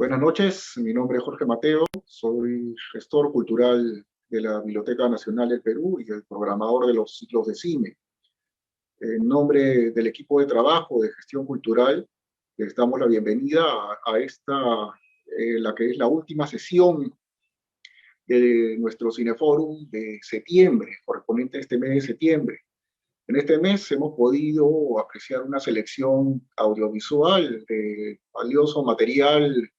Buenas noches, mi nombre es Jorge Mateo, soy gestor cultural de la Biblioteca Nacional del Perú y el programador de los ciclos de cine. En nombre del equipo de trabajo de gestión cultural, les damos la bienvenida a esta, la que es la última sesión de nuestro Cineforum de septiembre, correspondiente a este mes de septiembre. En este mes hemos podido apreciar una selección audiovisual de valioso material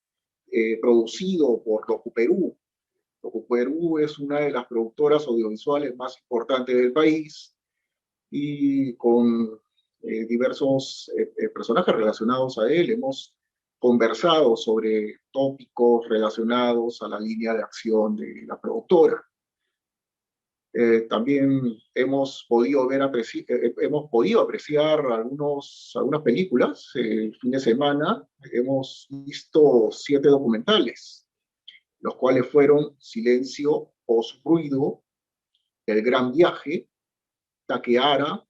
producido por DocuPerú. DocuPerú es una de las productoras audiovisuales más importantes del país y con diversos personajes relacionados a él hemos conversado sobre tópicos relacionados a la línea de acción de la productora. También hemos podido apreciar algunas películas. El fin de semana hemos visto 7 documentales, los cuales fueron Silencio Post-Ruido, El Gran Viaje, Taqueara,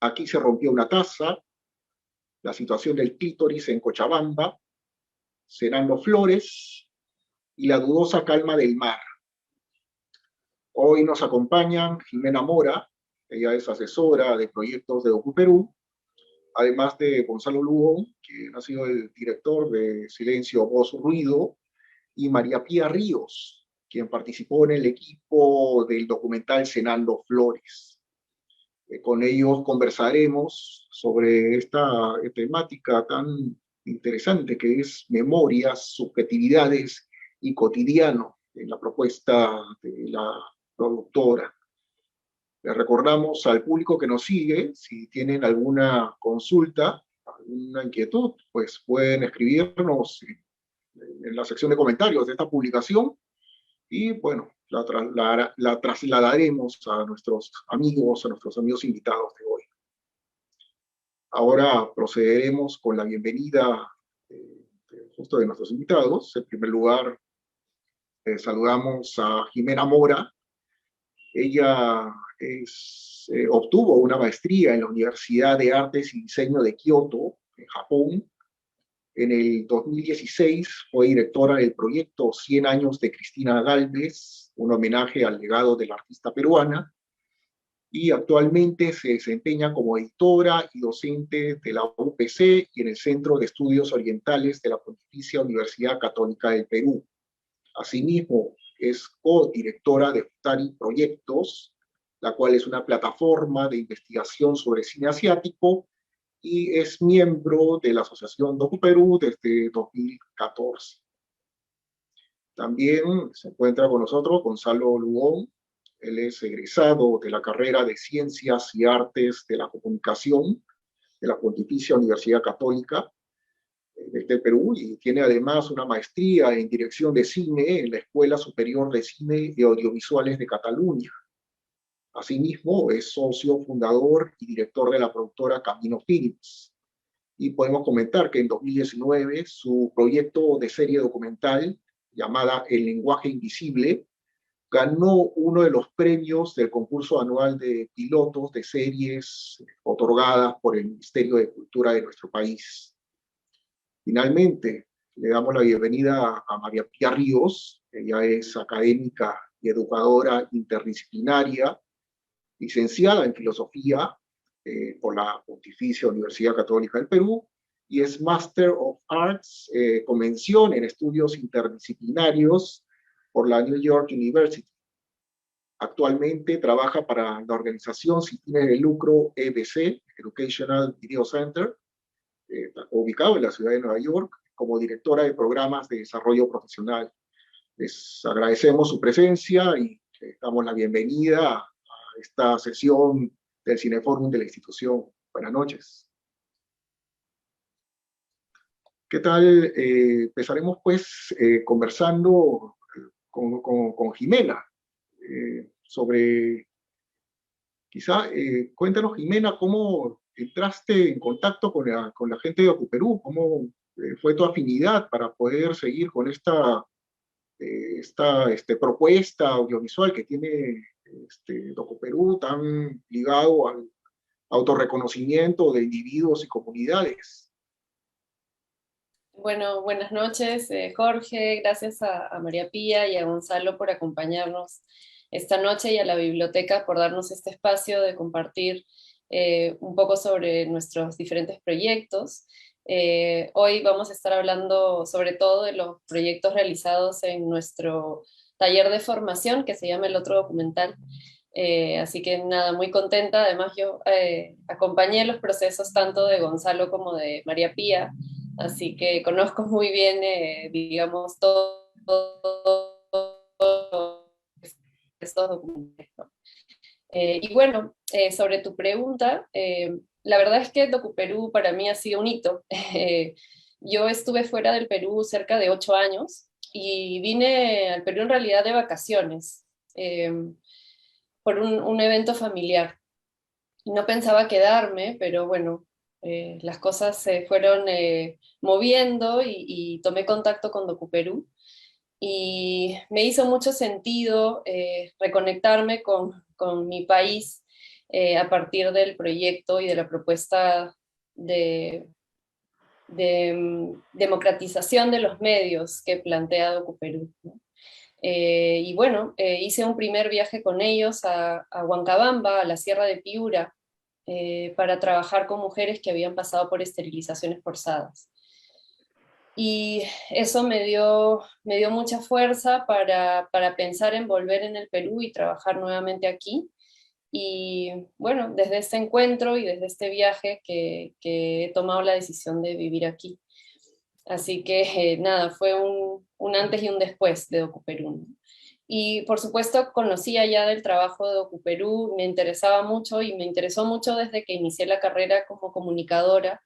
Aquí se rompió una taza, La situación del clítoris en Cochabamba, Cenando Flores y La dudosa calma del mar. Hoy nos acompañan Jimena Mora, ella es asesora de proyectos de DocuPerú, además de Gonzalo Lugo, quien ha sido el director de Silencio Voz Ruido, y María Pía Ríos, quien participó en el equipo del documental Cenando Flores. Con ellos conversaremos sobre esta temática tan interesante que es memorias, subjetividades y cotidiano en la propuesta de la productora. Les recordamos al público que nos sigue, si tienen alguna consulta, alguna inquietud, pues pueden escribirnos en la sección de comentarios de esta publicación y, bueno, la trasladaremos a nuestros amigos invitados de hoy. Ahora procederemos con la bienvenida justo de nuestros invitados. En primer lugar, saludamos a Jimena Mora. Ella obtuvo una maestría en la Universidad de Artes y Diseño de Kioto, en Japón. En el 2016 fue directora del proyecto 100 años de Cristina Gálvez, un homenaje al legado de la artista peruana, y actualmente se desempeña como editora y docente de la UPC y en el Centro de Estudios Orientales de la Pontificia Universidad Católica del Perú. Asimismo, es codirectora de Futari Proyectos, la cual es una plataforma de investigación sobre cine asiático, y es miembro de la Asociación DocuPerú desde 2014. También se encuentra con nosotros Gonzalo Lugón. Él es egresado de la carrera de Ciencias y Artes de la Comunicación de la Pontificia Universidad Católica del Perú y tiene además una maestría en Dirección de Cine en la Escuela Superior de Cine y Audiovisuales de Cataluña. Asimismo, es socio fundador y director de la productora Camino Films. Y podemos comentar que en 2019 su proyecto de serie documental llamada El lenguaje invisible ganó uno de los premios del concurso anual de pilotos de series otorgadas por el Ministerio de Cultura de nuestro país. Finalmente, le damos la bienvenida a María Pía Ríos. Ella es académica y educadora interdisciplinaria, licenciada en Filosofía por la Pontificia Universidad Católica del Perú, y es Master of Arts, convención en estudios interdisciplinarios por la New York University. Actualmente trabaja para la organización sin fines de lucro EBC, Educational Video Center, ubicado en la ciudad de Nueva York, como directora de programas de desarrollo profesional. Les agradecemos su presencia y les damos la bienvenida a esta sesión del Cineforum de la institución. Buenas noches. ¿Qué tal? Empezaremos pues conversando con Jimena sobre, quizá, cuéntanos Jimena, ¿cómo entraste en contacto con la gente de DocuPerú? ¿Cómo fue tu afinidad para poder seguir con esta propuesta audiovisual que tiene DocuPerú, tan ligado al autorreconocimiento de individuos y comunidades? Bueno, buenas noches, Jorge. Gracias a María Pía y a Gonzalo por acompañarnos esta noche y a la biblioteca por darnos este espacio de compartir un poco sobre nuestros diferentes proyectos. Hoy vamos a estar hablando sobre todo de los proyectos realizados en nuestro taller de formación que se llama El Otro Documental. Así que nada, muy contenta. Además, yo acompañé los procesos tanto de Gonzalo como de María Pía, así que conozco muy bien, digamos, estos documentos, ¿no? Y bueno, sobre tu pregunta, la verdad es que DocuPerú para mí ha sido un hito. Yo estuve fuera del Perú cerca de 8 años y vine al Perú en realidad de vacaciones por un evento familiar. Y no pensaba quedarme, pero bueno, las cosas se fueron moviendo y tomé contacto con DocuPerú y me hizo mucho sentido reconectarme con mi país a partir del proyecto y de la propuesta de, de democratización de los medios que plantea DocuPerú, ¿no? Y bueno, hice un primer viaje con ellos a Huancabamba, a la Sierra de Piura, para trabajar con mujeres que habían pasado por esterilizaciones forzadas. Y eso me dio mucha fuerza para pensar en volver en el Perú y trabajar nuevamente aquí. Y bueno, desde este encuentro y desde este viaje que he tomado la decisión de vivir aquí. Así que nada, fue un antes y un después de DocuPerú, ¿no? Y por supuesto conocía ya del trabajo de DocuPerú, me interesaba mucho y me interesó mucho desde que inicié la carrera como comunicadora,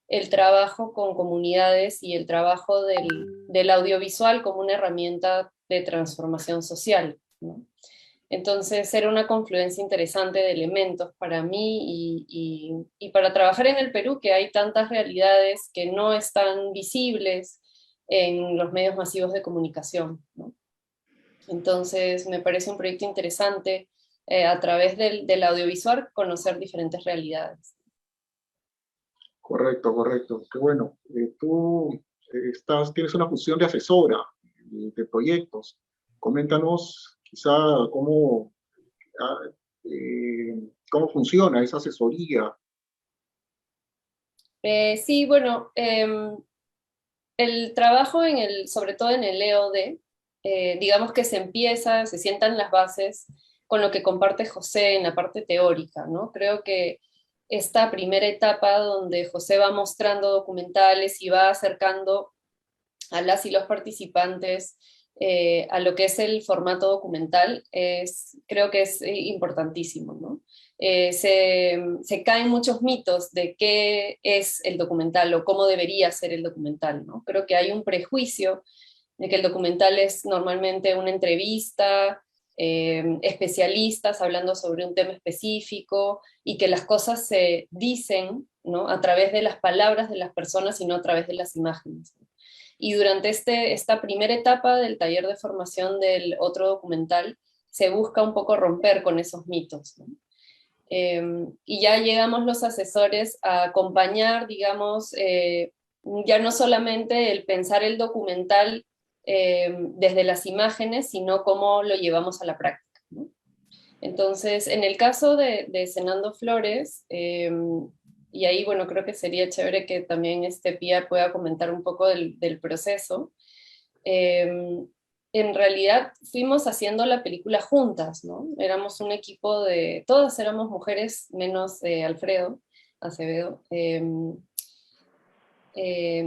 el trabajo con comunidades y el trabajo del audiovisual como una herramienta de transformación social, ¿no? Entonces era una confluencia interesante de elementos para mí y para trabajar en el Perú, que hay tantas realidades que no están visibles en los medios masivos de comunicación, ¿no? Entonces me parece un proyecto interesante a través del audiovisual conocer diferentes realidades. Correcto, correcto. Qué bueno. Tú tienes una función de asesora de proyectos. Coméntanos quizá cómo, ah, cómo funciona esa asesoría. Sí, bueno, el trabajo sobre todo en el EOD, digamos que se empieza, se sientan las bases con lo que comparte José en la parte teórica, ¿no? Creo que esta primera etapa donde José va mostrando documentales y va acercando a las y los participantes a lo que es el formato documental, creo que es importantísimo, ¿no? Se caen muchos mitos de qué es el documental o cómo debería ser el documental, ¿no? Creo que hay un prejuicio de que el documental es normalmente una entrevista, especialistas hablando sobre un tema específico y que las cosas se dicen, ¿no?, a través de las palabras de las personas y no a través de las imágenes. Y durante esta primera etapa del taller de formación del otro documental, se busca un poco romper con esos mitos, ¿no? Y ya llegamos los asesores a acompañar, digamos, ya no solamente el pensar el documental desde las imágenes, sino cómo lo llevamos a la práctica, ¿no? Entonces, en el caso de Cenando Flores, y ahí, bueno, creo que sería chévere que también Pía pueda comentar un poco del proceso. Eh, en realidad fuimos haciendo la película juntas, ¿no? Éramos un equipo todas éramos mujeres, menos Alfredo Acevedo.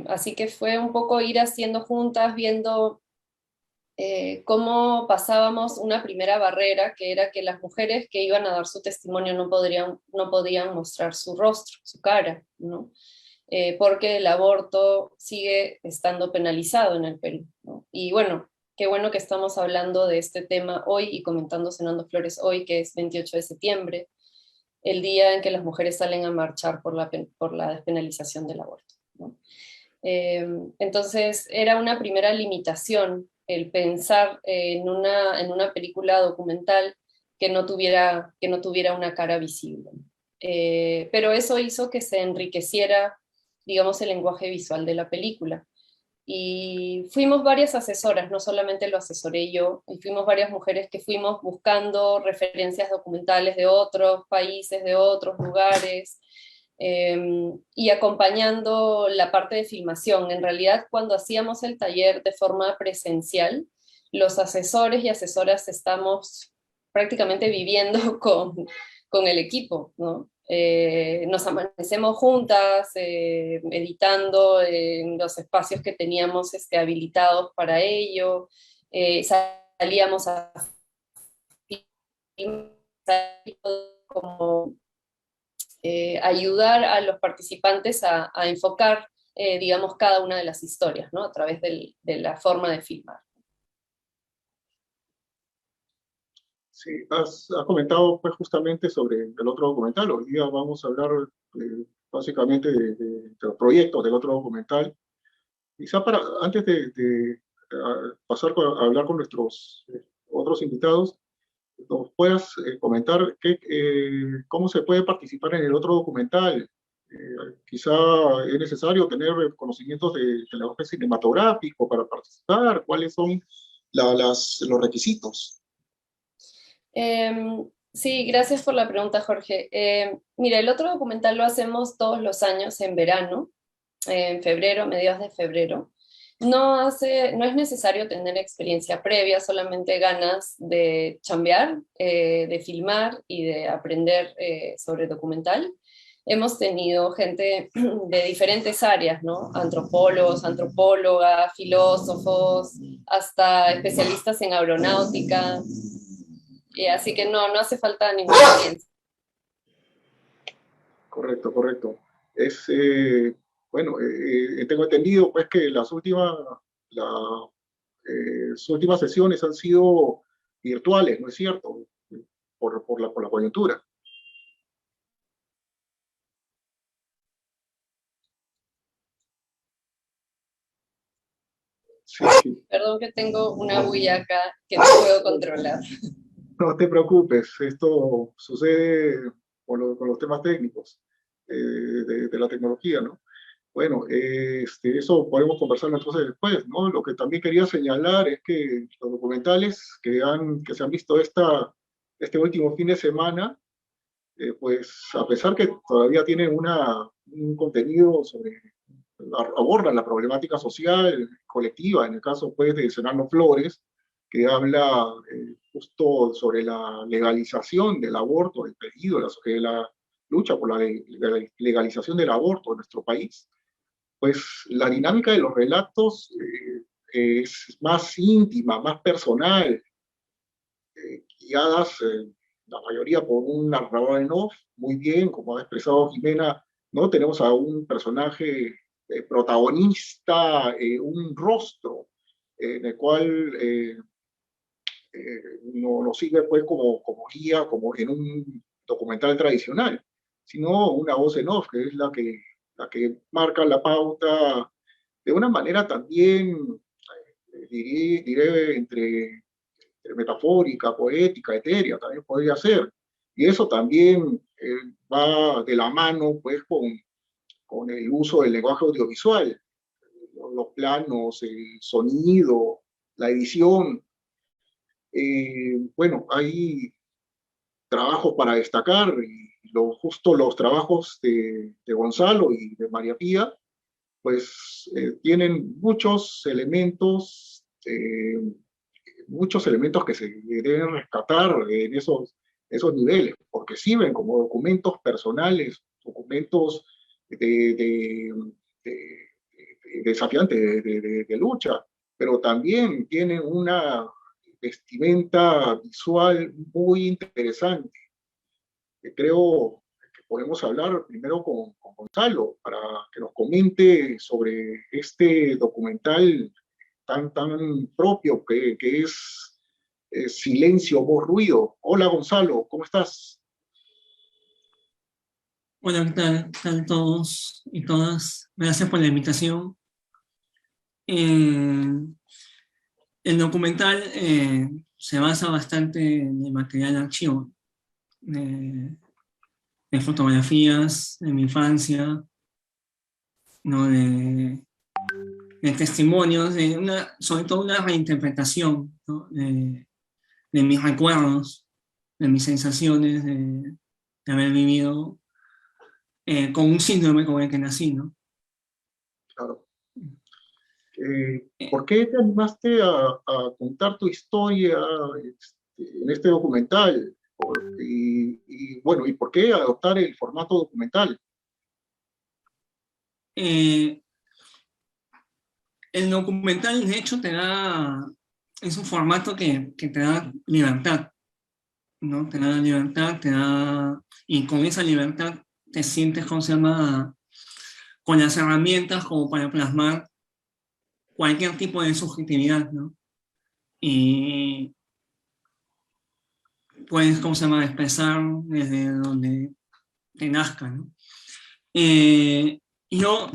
Así que fue un poco ir haciendo juntas, viendo cómo pasábamos una primera barrera, que era que las mujeres que iban a dar su testimonio no podían mostrar su rostro, su cara, ¿no? Porque el aborto sigue estando penalizado en el Perú, ¿no? Y bueno, qué bueno que estamos hablando de este tema hoy y comentando Cenando Flores hoy, que es 28 de septiembre, el día en que las mujeres salen a marchar por la despenalización del aborto, ¿no? Entonces era una primera limitación el pensar en una película documental que no tuviera una cara visible. Pero eso hizo que se enriqueciera, digamos, el lenguaje visual de la película. Y fuimos varias asesoras, no solamente lo asesoré yo, y fuimos varias mujeres que fuimos buscando referencias documentales de otros países, de otros lugares, y acompañando la parte de filmación. En realidad, cuando hacíamos el taller de forma presencial, los asesores y asesoras estamos prácticamente viviendo con el equipo, ¿no? Nos amanecemos juntas, editando en los espacios que teníamos habilitados para ello, salíamos a como ayudar a los participantes a enfocar, digamos, cada una de las historias, ¿no? A través de la forma de filmar. Sí, has comentado pues justamente sobre el otro documental. Hoy día vamos a hablar básicamente de los proyectos del otro documental. Quizá antes de pasar a hablar con nuestros otros invitados, nos puedas comentar cómo se puede participar en el otro documental. Quizá es necesario tener conocimientos de lenguaje cinematográfico para participar. ¿Cuáles son los requisitos? Sí, gracias por la pregunta, Jorge. Mira, el otro documental lo hacemos todos los años en verano, en febrero, mediados de febrero. No es necesario tener experiencia previa, solamente ganas de chambear, de filmar y de aprender sobre documental. Hemos tenido gente de diferentes áreas, ¿no? Antropólogos, antropólogas, filósofos, hasta especialistas en aeronáutica. Así que no hace falta ninguna experiencia. Correcto, correcto. Bueno, tengo entendido pues que las últimas sesiones han sido virtuales, ¿no es cierto? Por la coyuntura. Sí, sí. Perdón que tengo una bulla acá que no puedo controlar. No te preocupes, esto sucede con los temas técnicos de la tecnología, ¿no? Bueno, eso podemos conversarlo entonces después, ¿no? Lo que también quería señalar es que los documentales que se han visto este último fin de semana, pues a pesar que todavía tienen un contenido abordan la problemática social, colectiva, en el caso pues de Zenarno Flores, que habla justo sobre la legalización del aborto, el pedido, la lucha por la legalización del aborto en nuestro país. Pues la dinámica de los relatos es más íntima, más personal, guiadas la mayoría por un narrador en off, muy bien, como ha expresado Jimena, ¿no? Tenemos a un personaje protagonista, un rostro, en el cual no sigue pues como guía, como en un documental tradicional, sino una voz en off, que es la que marca la pauta de una manera también, diré metafórica, poética, etérea, también podría ser. Y eso también va de la mano pues con el uso del lenguaje audiovisual, los planos, el sonido, la edición. Bueno, hay trabajos para destacar y justo los trabajos de Gonzalo y de María Pía, pues tienen muchos elementos que se deben rescatar en esos niveles, porque sirven como documentos personales, documentos de desafiantes, de lucha, pero también tienen una vestimenta visual muy interesante. Creo que podemos hablar primero con Gonzalo para que nos comente sobre este documental tan propio que es Silencio, Voz, Ruido. Hola Gonzalo, ¿cómo estás? Hola, ¿qué tal todos y todas? Gracias por la invitación. El documental se basa bastante en el material de archivo, de fotografías de mi infancia, ¿no? de testimonios, sobre todo una reinterpretación, ¿no? De mis recuerdos, de mis sensaciones, de haber vivido con un síndrome con el que nací, ¿no? Claro. ¿Por qué te animaste a contar tu historia en este documental? Bueno, ¿y por qué adoptar el formato documental? El documental, de hecho, es un formato que te da libertad, ¿no? Te da libertad, y con esa libertad te sientes, ¿cómo se llama?, con las herramientas como para plasmar cualquier tipo de subjetividad, ¿no? Y puedes, ¿cómo se llama?, expresar desde donde te nazca, ¿no? Yo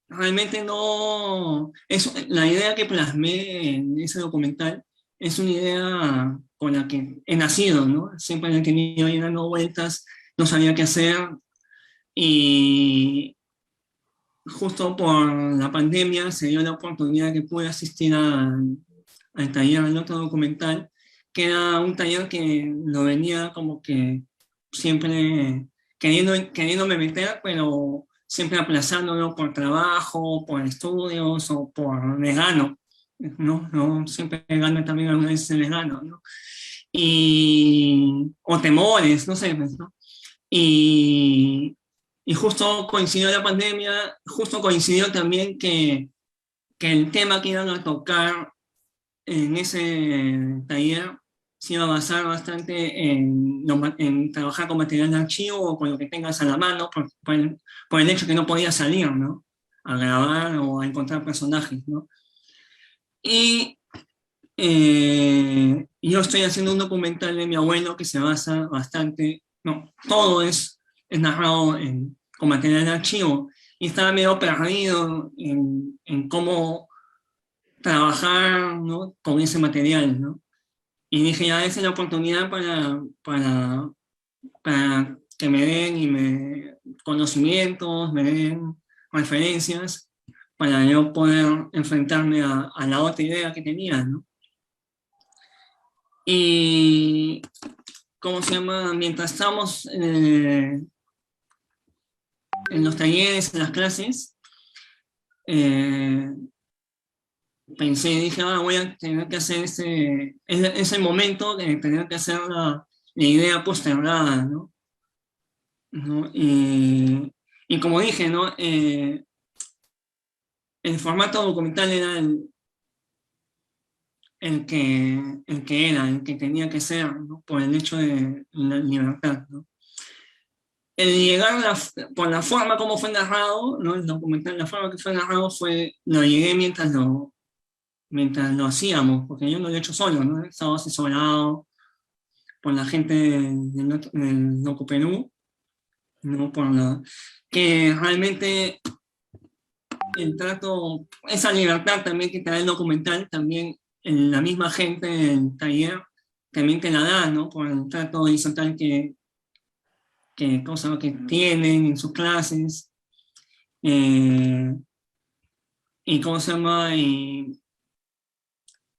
realmente no... la idea que plasmé en ese documental es una idea con la que he nacido, ¿no? Siempre he tenido ahí dando vueltas, no sabía qué hacer, y justo por la pandemia se dio la oportunidad que pude asistir al taller del otro documental, que era un taller que lo venía como que siempre queriéndome meter, pero siempre aplazándolo por trabajo, por estudios o por vegano, ¿no? No, siempre gano también algunas veces vegano, ¿no? O temores, no sé, pues, ¿no? Y, y justo coincidió la pandemia, justo coincidió también que el tema que iban a tocar en ese taller se iba a basar bastante en trabajar con material de archivo o con lo que tengas a la mano, por el hecho que no podía salir, ¿no? A grabar o a encontrar personajes, ¿no? Y yo estoy haciendo un documental de mi abuelo que se basa bastante, no, todo es narrado con material de archivo, y estaba medio perdido en cómo trabajar, ¿no?, con ese material, ¿no? Y dije, ya, esa es la oportunidad para que me den conocimientos, me den referencias, para yo poder enfrentarme a la otra idea que tenía, ¿no? Y, ¿cómo se llama? Mientras estamos en los talleres, en las clases, pensé, dije, voy a tener que hacer es el momento de tener que hacer la idea postergada, ¿no? ¿No? Y como dije, ¿no? El formato documental era el que tenía que ser, ¿no? Por el hecho de la libertad, ¿no? El llegar por la forma como fue narrado, ¿no? El documental, la forma que fue narrado lo llegué mientras lo hacíamos, porque yo no lo he hecho solo, ¿no? He estado asesorado por la gente del Docuperú, ¿no? Que realmente el trato, esa libertad también que te da el documental, también la misma gente del taller también te la da, ¿no? Por el trato horizontal que tienen en sus clases, y ¿cómo se llama? Y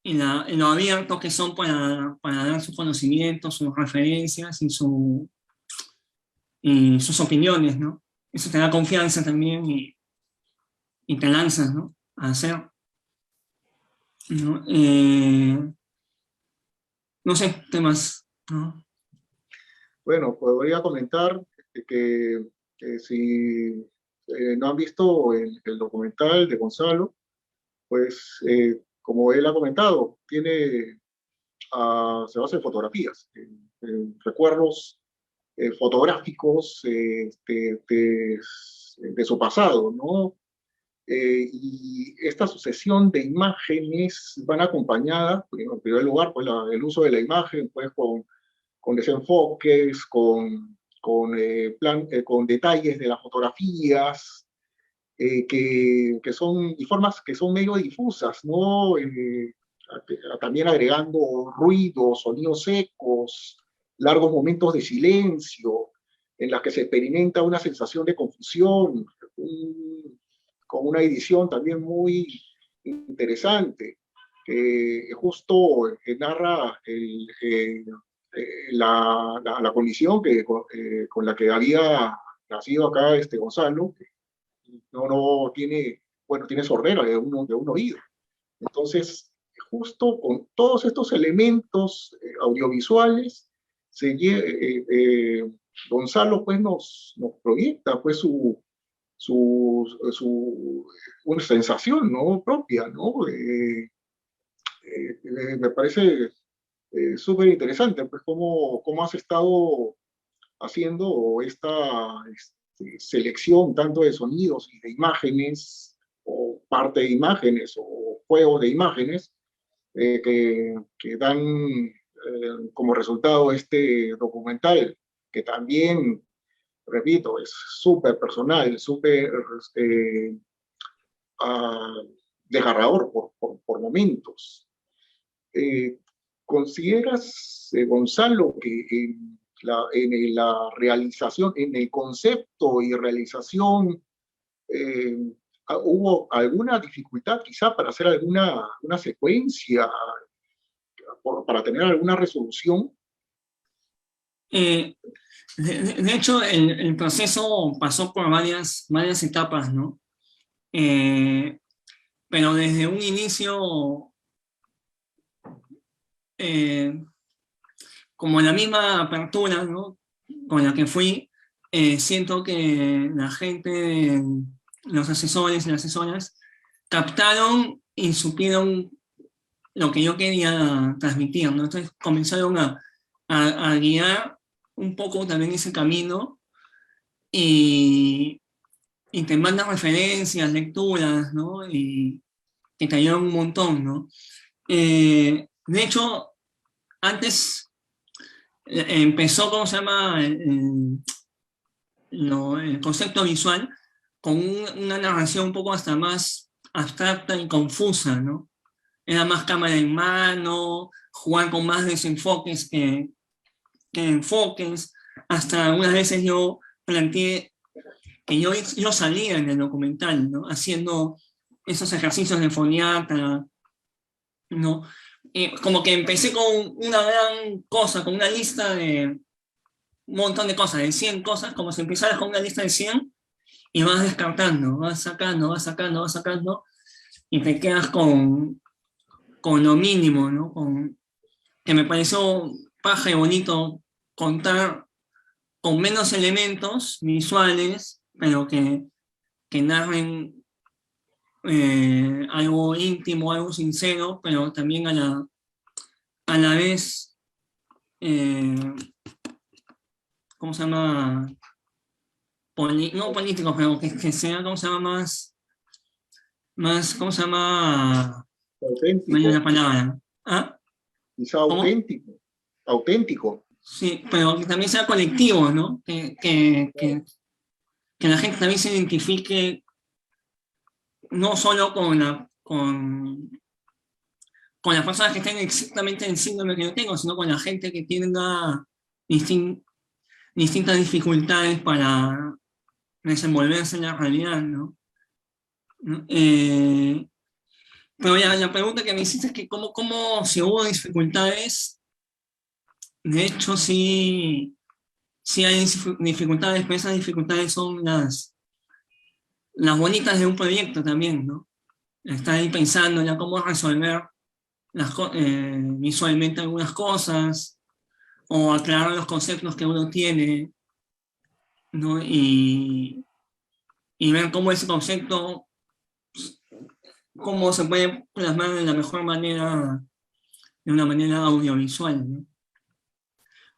lo abiertos que son para dar sus conocimientos, sus referencias y sus opiniones, ¿no? Eso te da confianza también y te lanzas, ¿no?, a hacer, ¿no? No sé, temas, ¿no? Bueno, podría comentar que si no han visto el documental de Gonzalo, pues como él ha comentado, se basa en fotografías, en recuerdos fotográficos de su pasado, ¿no? Y esta sucesión de imágenes van acompañadas, en primer lugar, pues el uso de la imagen, pues con desenfoques, con detalles de las fotografías, que son, y formas que son medio difusas, ¿no? También agregando ruidos, sonidos secos, largos momentos de silencio, en las que se experimenta una sensación de confusión, con una edición también muy, interesante, que justo narra la condición con la que había nacido acá Gonzalo, que no tiene, bueno, tiene sordera de un oído. Entonces, justo con todos estos elementos audiovisuales, Gonzalo pues nos proyecta pues una sensación, ¿no?, propia, ¿no? Me parece súper interesante, pues, cómo has estado haciendo esta selección tanto de sonidos y de imágenes, o parte de imágenes, o juegos de imágenes, que dan como resultado este documental, que también, repito, es súper personal, súper uh, desgarrador por momentos. ¿Consideras, Gonzalo, que en la realización, en el concepto y realización, hubo alguna dificultad quizá para hacer una secuencia, para tener alguna resolución? De hecho, el proceso pasó por varias etapas, ¿no? Pero desde un inicio, como la misma apertura, ¿no?, con la que fui, siento que la gente, los asesores y las asesoras, captaron y supieron lo que yo quería transmitir, ¿no? Entonces comenzaron a guiar un poco también ese camino, y te mandan referencias, lecturas, ¿no? Y que te ayudan un montón, ¿no? De hecho, antes empezó, ¿cómo se llama?, el concepto visual con una narración un poco hasta más abstracta y confusa, ¿no? Era más cámara en mano, jugar con más desenfoques que enfoques. Hasta algunas veces yo planteé que yo salía en el documental, ¿no?, haciendo esos ejercicios de foniatra, ¿no? Como que empecé con una gran cosa, con una lista de un montón de cosas, de 100 cosas, como si empezaras con una lista de 100 y vas descartando, vas sacando, y te quedas con lo mínimo, ¿no? Que me pareció paja y bonito contar con menos elementos visuales, pero que narren algo íntimo, algo sincero, pero también a la vez, ¿cómo se llama? No político, pero que sea, ¿cómo se llama? ¿Cómo se llama? Me dio Auténtico, la palabra. ¿Ah? quizá ¿Cómo? auténtico. Sí, pero que también sea colectivo, ¿no? Que la gente también se identifique no solo con las personas que estén exactamente en el síndrome que yo tengo, sino con la gente que tenga distintas dificultades para desenvolverse en la realidad, ¿no? ¿No? Pero ya, la pregunta que me hiciste es que cómo si hubo dificultades. De hecho sí hay dificultades, pero esas dificultades son las bonitas de un proyecto también, ¿no? Estar ahí pensando ya cómo resolver visualmente algunas cosas, o aclarar los conceptos que uno tiene, ¿no? Y ver cómo ese concepto, cómo se puede plasmar de la mejor manera, de una manera audiovisual, ¿no?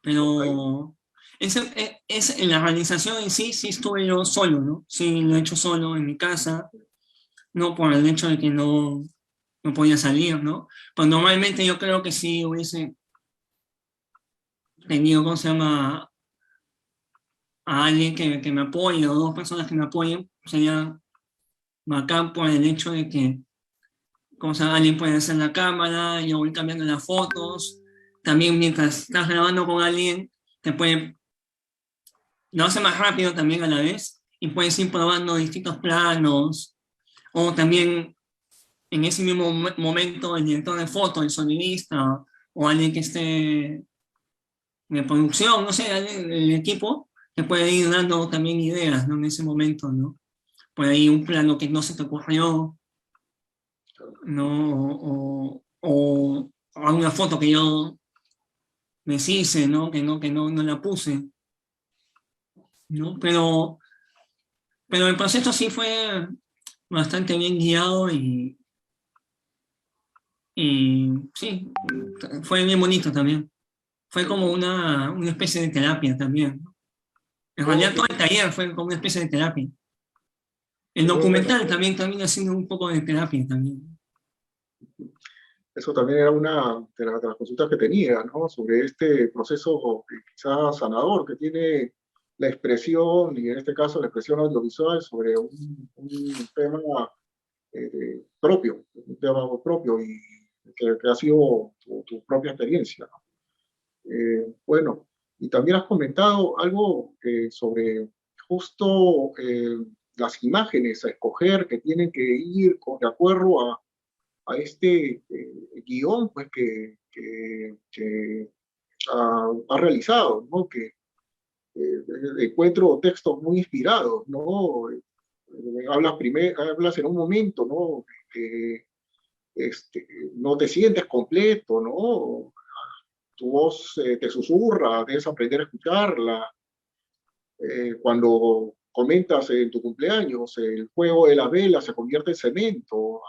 Pero en la realización en sí estuve yo solo, ¿no? Sí, lo he hecho solo en mi casa, no por el hecho de que no podía salir, ¿no? Pues normalmente yo creo que sí hubiese tenido, ¿cómo se llama?, a alguien que me apoye, o dos personas que me apoyen, sería bacán por el hecho de que, ¿cómo se llama?, alguien puede hacer la cámara, yo voy cambiando las fotos, también mientras estás grabando con alguien, lo hace más rápido también a la vez, y puedes ir probando distintos planos, o también en ese mismo momento el director de foto, el sonidista, o alguien que esté de producción, no sé, alguien del equipo, que puede ir dando también ideas, ¿no? En ese momento, ¿no? Por ahí un plano que no se te ocurrió, ¿no? O alguna foto que yo deshice, ¿no? Que no la puse, ¿no? Pero el proceso sí fue bastante bien guiado y sí, fue bien bonito también. Fue como una especie de terapia también, ¿no? En Oh, realidad todo el taller fue como una especie de terapia. El eso, documental también termina siendo un poco de terapia también. eso también era una de las consultas que tenía, ¿no? Sobre este proceso quizás sanador que tiene la expresión, y en este caso la expresión audiovisual, sobre un tema propio, un tema propio y que ha sido tu propia experiencia, ¿no? Bueno, y también has comentado algo sobre justo las imágenes a escoger que tienen que ir de acuerdo a este guión pues, que ha realizado, ¿no? Que encuentro textos muy inspirados, ¿no? Hablas en un momento, ¿no? Que no te sientes completo, ¿no? Tu voz te susurra, debes aprender a escucharla. Cuando comentas en tu cumpleaños, el fuego de la vela se convierte en cemento.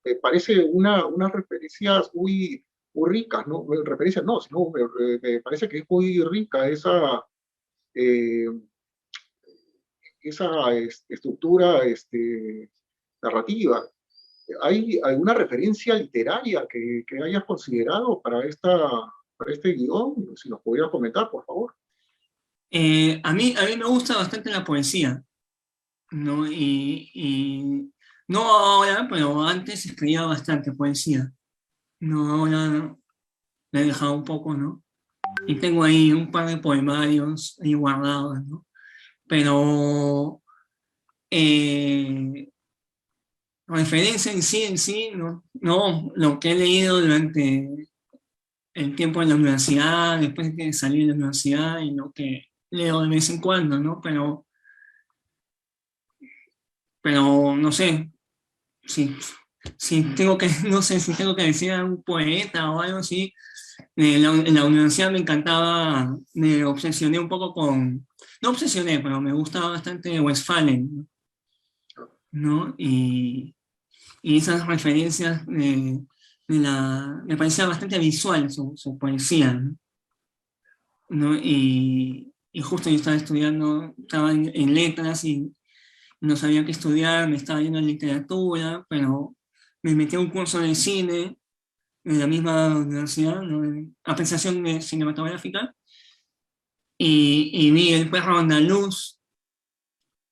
Me parece unas referencias muy ricas, ¿no? Referencias no, sino me parece que es muy rica eh, esa estructura narrativa. ¿Hay alguna referencia literaria que hayas considerado para este guión? Si nos pudieras comentar, por favor. A mí me gusta bastante la poesía, ¿no? Y no ahora, pero antes escribía bastante poesía. No, ahora la he dejado un poco, ¿no? Y tengo ahí un par de poemarios ahí guardados, ¿no? Pero eh, referencia en sí, ¿no? No, lo que he leído durante el tiempo en la universidad, después de que salí de la universidad y lo que leo de vez en cuando, ¿no? Pero no sé, si, si tengo que, no sé si tengo que decir a un poeta o algo así. En la universidad me encantaba, me obsesioné un poco con, no obsesioné, pero me gustaba bastante Westphalen, ¿no? Y esas referencias me parecía bastante visual su poesía, ¿no? ¿No? Y justo yo estaba estudiando, estaba en letras y no sabía qué estudiar, me estaba yendo en literatura, pero me metí a un curso de cine en la misma universidad, ¿no? En apreciación cinematográfica, y vi El perro andaluz,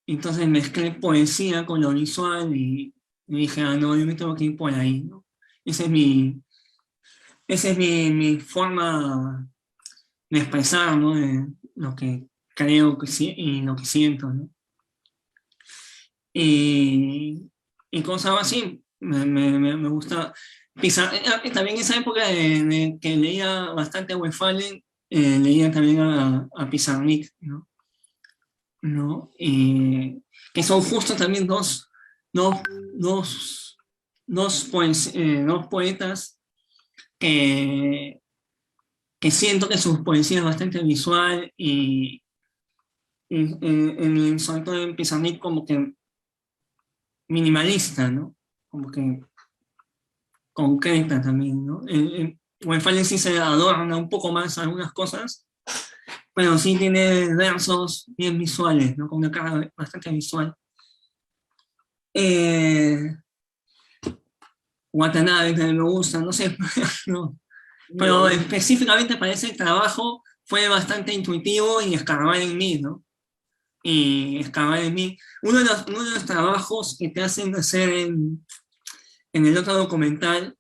y entonces mezclé poesía con lo visual y dije, ah, no, yo me tengo que ir por ahí, ¿no? Esa es mi forma de expresar, ¿no? De lo que creo que sí y lo que siento, ¿no? Y, y cosas así, me gusta. También esa época de que leía bastante a Westphalen, leía también a Pizarnik, ¿no? ¿No? Que son justo también dos, dos, dos poetas que, que siento que su poesía es bastante visual sobre todo en Pizarnik como que minimalista, ¿no? Como que concreta también, ¿no? Westphalen sí se adorna un poco más algunas cosas, pero sí tiene versos bien visuales, ¿no? Con una cara bastante visual. Eh, Watanabe también me gusta, no sé, no. Pero específicamente para ese trabajo fue bastante intuitivo y escarbar en mí, ¿no? Y escarbar en mí. Uno de los trabajos que te hacen hacer en el otro documental,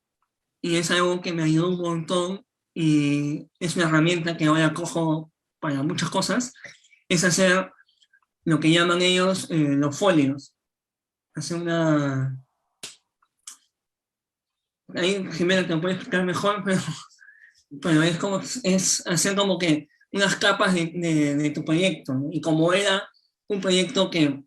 y es algo que me ayudó un montón, y es una herramienta que ahora cojo para muchas cosas, es hacer lo que llaman ellos los folios. Hacer ahí Jimena te puede explicar mejor, pero es como, es hacer como que unas capas de tu proyecto, ¿no? Y como era un proyecto que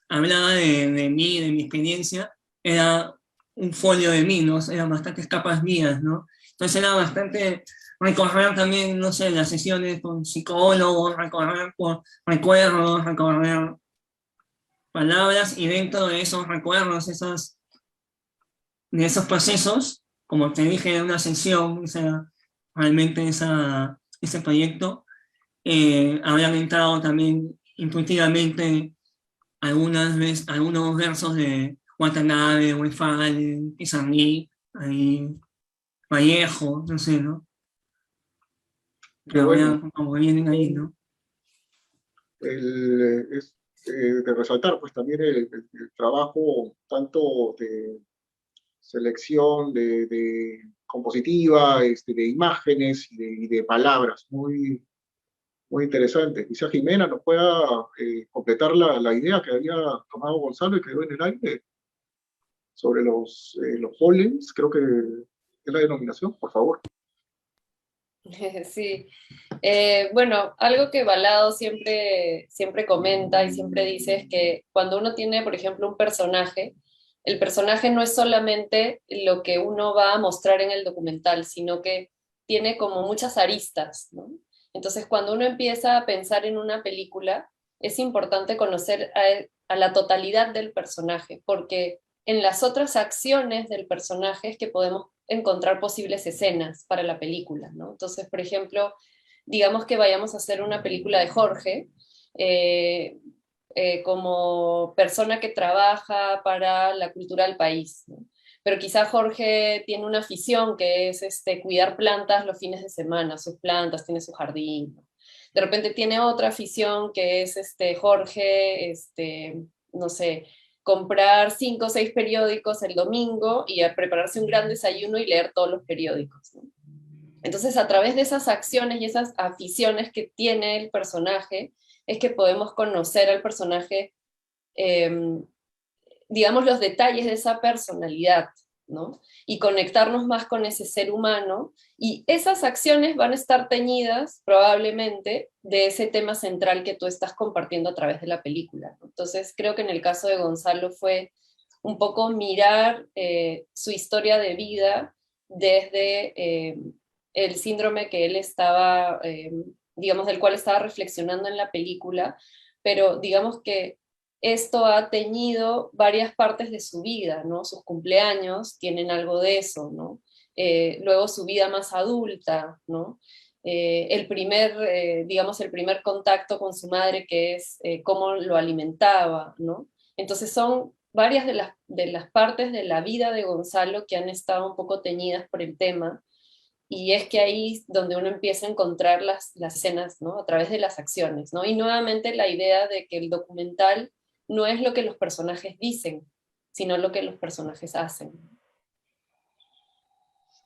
hablaba de mí, de mi experiencia, era un folio de mí, ¿no? Eran bastantes capas mías, ¿no? Entonces era bastante recorrer también, no sé, las sesiones con psicólogos, recorrer por recuerdos, recorrer palabras, y dentro de esos recuerdos, de esos procesos, como te dije en una sesión, realmente ese proyecto, habían entrado también intuitivamente algunos versos de Watanabe, Westphal, Pizarnik, ahí, Vallejo, no sé, ¿no? Qué Pero bueno. ya como vienen ahí, ¿no? Es de resaltar pues también el trabajo tanto de selección de compositiva, de imágenes y de palabras, muy interesante. Quizá Jimena nos pueda completar la idea que había tomado Gonzalo y quedó en el aire sobre los pollens, creo que es la denominación, por favor. Sí, bueno, algo que Balado siempre comenta y siempre dice es que cuando uno tiene, por ejemplo, un personaje, el personaje no es solamente lo que uno va a mostrar en el documental, sino que tiene como muchas aristas, ¿no? Entonces, cuando uno empieza a pensar en una película, es importante conocer a la totalidad del personaje, porque en las otras acciones del personaje es que podemos encontrar posibles escenas para la película, ¿no? Entonces, por ejemplo, digamos que vayamos a hacer una película de Jorge, eh, como persona que trabaja para la cultura del país, ¿no? Pero quizá Jorge tiene una afición que es cuidar plantas los fines de semana, sus plantas, tiene su jardín, ¿no? De repente tiene otra afición que es Jorge, no sé, comprar 5 o 6 periódicos el domingo y a prepararse un gran desayuno y leer todos los periódicos, ¿no? Entonces, a través de esas acciones y esas aficiones que tiene el personaje, es que podemos conocer al personaje, eh, digamos, los detalles de esa personalidad, ¿no? Y conectarnos más con ese ser humano. Y esas acciones van a estar teñidas probablemente de ese tema central que tú estás compartiendo a través de la película, ¿no? Entonces, creo que en el caso de Gonzalo fue un poco mirar su historia de vida desde el síndrome que él estaba, digamos, del cual estaba reflexionando en la película, pero digamos que esto ha teñido varias partes de su vida, ¿no? Sus cumpleaños tienen algo de eso, ¿no? Luego su vida más adulta, ¿no? Digamos, el primer contacto con su madre, que es cómo lo alimentaba, ¿no? Entonces son varias de las partes de la vida de Gonzalo que han estado un poco teñidas por el tema, y es que ahí es donde uno empieza a encontrar las escenas, ¿no? A través de las acciones, ¿no? Y nuevamente la idea de que el documental no es lo que los personajes dicen, sino lo que los personajes hacen.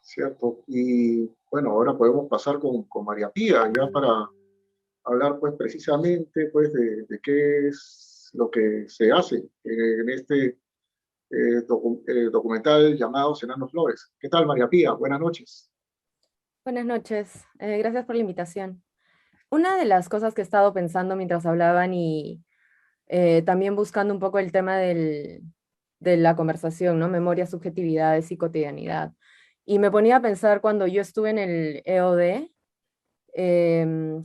Cierto. Y bueno, ahora podemos pasar con María Pía, ya para hablar pues precisamente pues de qué es lo que se hace en este documental llamado Cenando Flores. ¿Qué tal, María Pía? Buenas noches. Buenas noches, gracias por la invitación. Una de las cosas que he estado pensando mientras hablaban y también buscando un poco el tema de la conversación, ¿no? Memoria, subjetividades y cotidianidad. Y me ponía a pensar cuando yo estuve en el EOD,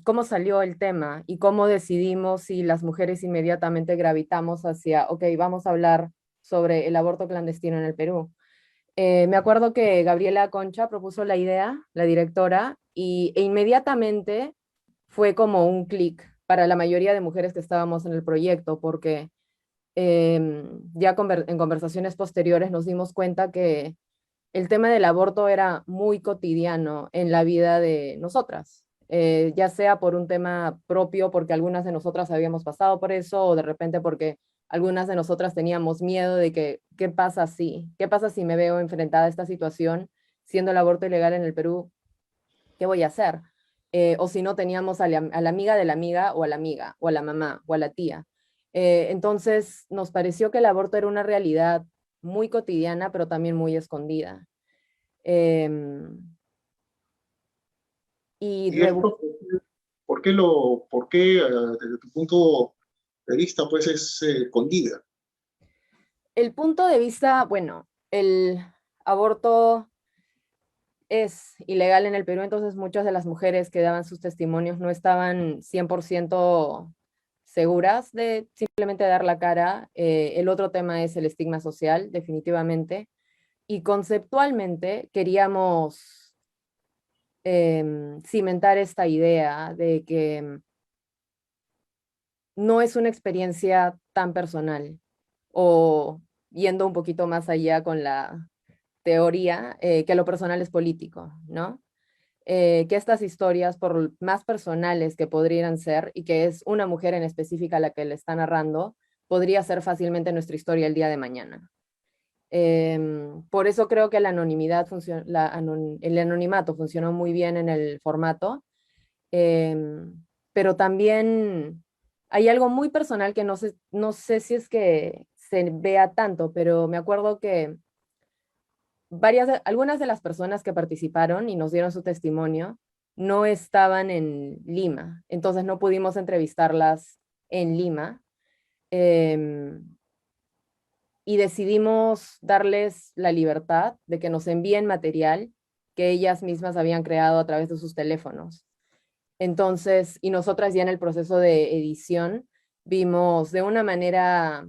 cómo salió el tema y cómo decidimos si las mujeres inmediatamente gravitamos hacia, ok, vamos a hablar sobre el aborto clandestino en el Perú. Me acuerdo que Gabriela Concha propuso la idea, la directora, e inmediatamente fue como un clic para la mayoría de mujeres que estábamos en el proyecto, porque ya en conversaciones posteriores nos dimos cuenta que el tema del aborto era muy cotidiano en la vida de nosotras, ya sea por un tema propio, porque algunas de nosotras habíamos pasado por eso, o de repente porque algunas de nosotras teníamos miedo de que, ¿qué pasa si? ¿Qué pasa si me veo enfrentada a esta situación, siendo el aborto ilegal en el Perú? ¿Qué voy a hacer? O si no, teníamos a la amiga de la amiga, o a la amiga, o a la mamá, o a la tía. Entonces, nos pareció que el aborto era una realidad muy cotidiana, pero también muy escondida. Em, y ¿Y esto por qué, desde tu punto de vista, pues es escondida? el punto de vista, bueno, el aborto es ilegal en el Perú, entonces muchas de las mujeres que daban sus testimonios no estaban 100% seguras de simplemente dar la cara. El otro tema es el estigma social, definitivamente. Y conceptualmente queríamos cimentar esta idea de que no es una experiencia tan personal, o yendo un poquito más allá con la teoría, que lo personal es político, ¿no? Que estas historias, por más personales que podrían ser, y que es una mujer en específica la que le está narrando, podría ser fácilmente nuestra historia el día de mañana. Por eso creo que la anonimidad el anonimato funcionó muy bien en el formato, pero también hay algo muy personal que no sé si es que se vea tanto, pero me acuerdo que algunas de las personas que participaron y nos dieron su testimonio no estaban en Lima, entonces no pudimos entrevistarlas en Lima. em, y decidimos darles la libertad de que nos envíen material que ellas mismas habían creado a través de sus teléfonos. Entonces, y nosotras ya en el proceso de edición vimos de una manera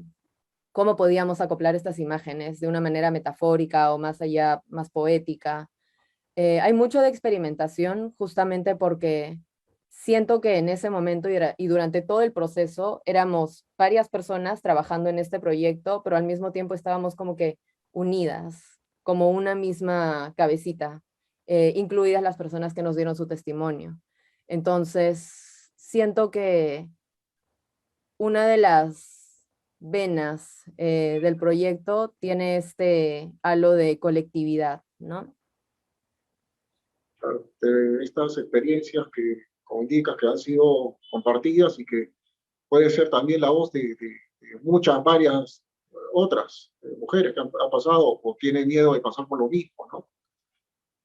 cómo podíamos acoplar estas imágenes, de una manera metafórica o más allá, más poética. Hay mucho de experimentación justamente porque siento que en ese momento y durante todo el proceso éramos varias personas trabajando en este proyecto, pero al mismo tiempo estábamos como que unidas, como una misma cabecita, incluidas las personas que nos dieron su testimonio. Entonces, siento que una de las venas del proyecto tiene este halo de colectividad, ¿no? Claro, de estas experiencias que, como indicas, que han sido compartidas y que puede ser también la voz de muchas, varias otras mujeres que han pasado o tienen miedo de pasar por lo mismo, ¿no?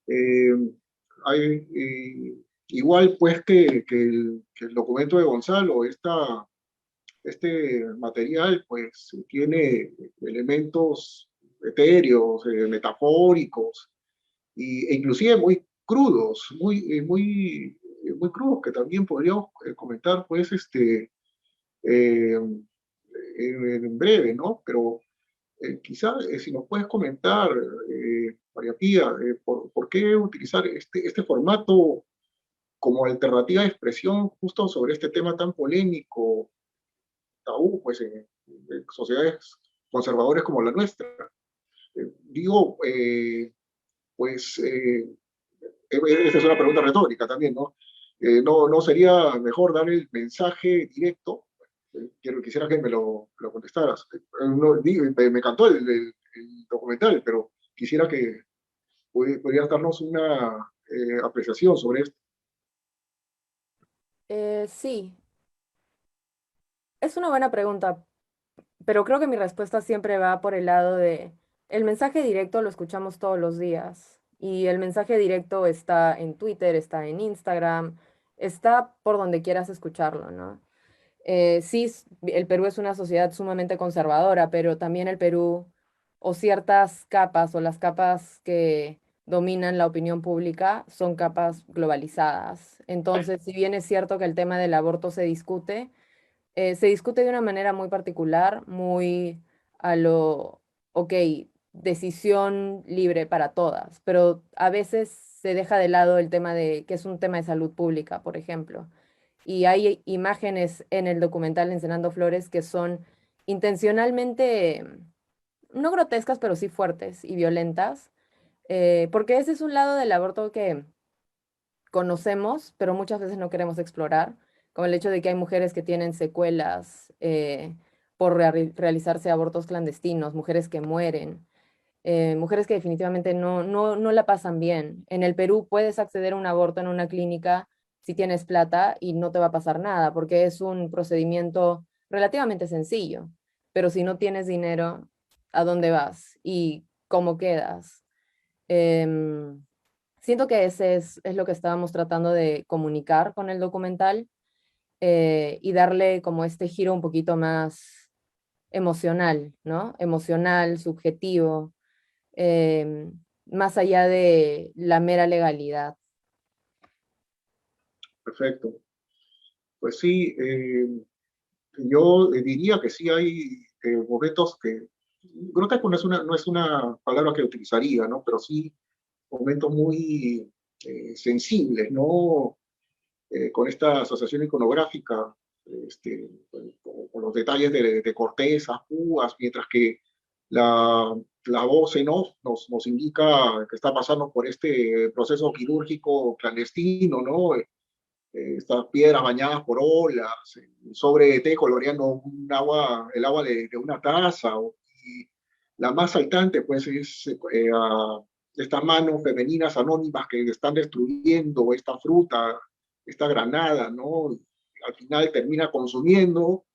Eh, igual pues que el documento de Gonzalo, este material pues tiene elementos etéreos, metafóricos, e inclusive muy crudos, muy crudos, que también podríamos comentar pues en breve, ¿no? Pero quizá si nos puedes comentar, María Pía, por qué utilizar este formato como alternativa de expresión justo sobre este tema tan polémico, tabú, pues en sociedades conservadoras como la nuestra. Digo, pues, esa es una pregunta retórica también, ¿no? ¿No sería mejor dar el mensaje directo? Quisiera que me lo contestaras. Me encantó el documental, pero quisiera que pudieras darnos una apreciación sobre esto. Sí, es una buena pregunta, pero creo que mi respuesta siempre va por el lado de, el mensaje directo lo escuchamos todos los días y el mensaje directo está en Twitter, está en Instagram, está por donde quieras escucharlo, ¿no? Sí, el Perú es una sociedad sumamente conservadora, pero también el Perú, o ciertas capas, o las capas que dominan la opinión pública, son capas globalizadas. Entonces, si bien es cierto que el tema del aborto se discute de una manera muy particular, muy a lo, ok, decisión libre para todas, pero a veces se deja de lado el tema de que es un tema de salud pública, por ejemplo. Y hay imágenes en el documental Encenando Flores que son intencionalmente, no grotescas, pero sí fuertes y violentas, porque ese es un lado del aborto que conocemos, pero muchas veces no queremos explorar, como el hecho de que hay mujeres que tienen secuelas por realizarse abortos clandestinos, mujeres que mueren, mujeres que definitivamente no la pasan bien. En el Perú puedes acceder a un aborto en una clínica si tienes plata y no te va a pasar nada, porque es un procedimiento relativamente sencillo, pero si no tienes dinero, a dónde vas y cómo quedas. Siento que ese es lo que estábamos tratando de comunicar con el documental, y darle como este giro un poquito más emocional, ¿no? Emocional, subjetivo, más allá de la mera legalidad. Perfecto. Pues sí, yo diría que sí hay momentos que, grotesco no es una palabra que utilizaría, ¿no? Pero sí momentos muy sensibles, ¿no? Con esta asociación iconográfica, con los detalles de cortezas, púas, mientras que la voz en off nos indica que está pasando por este proceso quirúrgico clandestino, ¿no? Estas piedras bañadas por olas, sobre de té coloreando el agua de una taza, y la más saltante pues es estas manos femeninas anónimas que están destruyendo esta fruta, esta granada, ¿no? Al final termina consumiendo,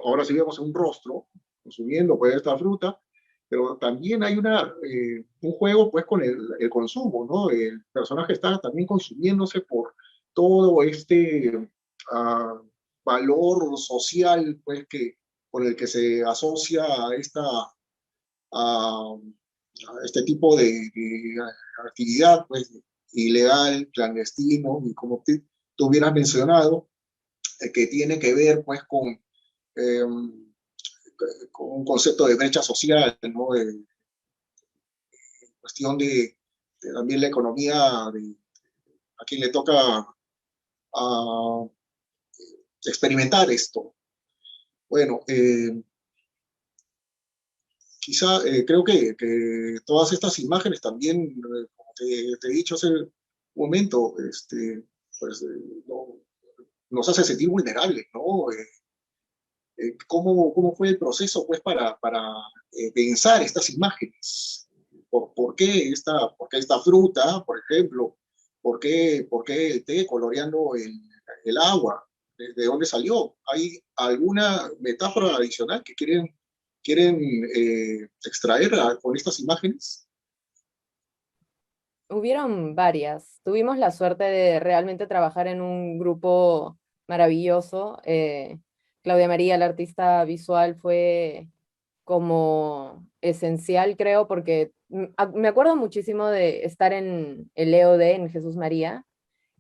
ahora sí vemos un rostro consumiendo pues esta fruta, pero también hay un juego pues con el consumo, ¿no? El personaje está también consumiéndose por todo uh, valor social pues con el que se asocia a este tipo de actividad pues ilegal, clandestino, y como tú hubieras mencionado, que tiene que ver pues eh, con un concepto de brecha social, ¿no? De cuestión de también la economía, a quien le toca experimentar esto. Bueno, quizá creo que todas estas imágenes también, como te he dicho hace un momento, pues, nos hace sentir vulnerables, ¿no? ¿Cómo fue el proceso pues, para pensar estas imágenes? Por qué esta fruta, por ejemplo? Por qué el té coloreando el agua? ¿De dónde salió? ¿Hay alguna metáfora adicional que quieren extraer con estas imágenes? Hubieron varias. Tuvimos la suerte de realmente trabajar en un grupo maravilloso. Claudia María, la artista visual, fue como esencial, creo, porque me acuerdo muchísimo de estar en el EOD, en Jesús María,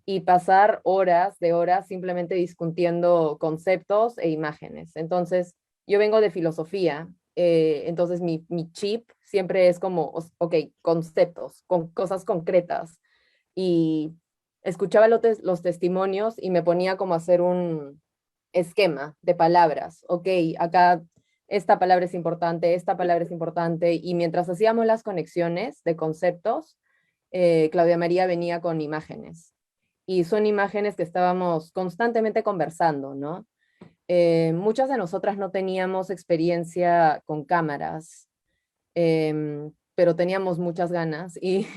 y pasar horas de horas simplemente discutiendo conceptos e imágenes. Entonces, yo vengo de filosofía, entonces mi chip siempre es como, ok, conceptos, con cosas concretas. Y escuchaba los testimonios y me ponía como a hacer un esquema de palabras. Ok, acá esta palabra es importante, esta palabra es importante. Y mientras hacíamos las conexiones de conceptos, Claudia María venía con imágenes. Y son imágenes que estábamos constantemente conversando, ¿no? Muchas de nosotras no teníamos experiencia con cámaras, pero teníamos muchas ganas y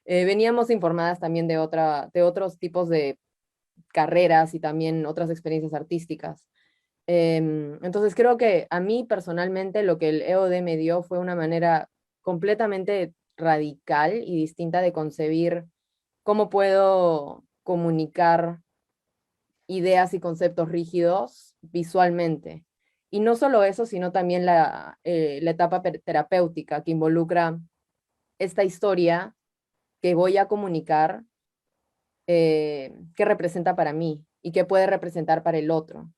veníamos informadas también de otros tipos de carreras y también otras experiencias artísticas. Entonces creo que a mí personalmente lo que el EOD me dio fue una manera completamente radical y distinta de concebir cómo puedo comunicar ideas y conceptos rígidos visualmente. Y no solo eso, sino también la etapa terapéutica que involucra esta historia que voy a comunicar, qué representa para mí y qué puede representar para el otro.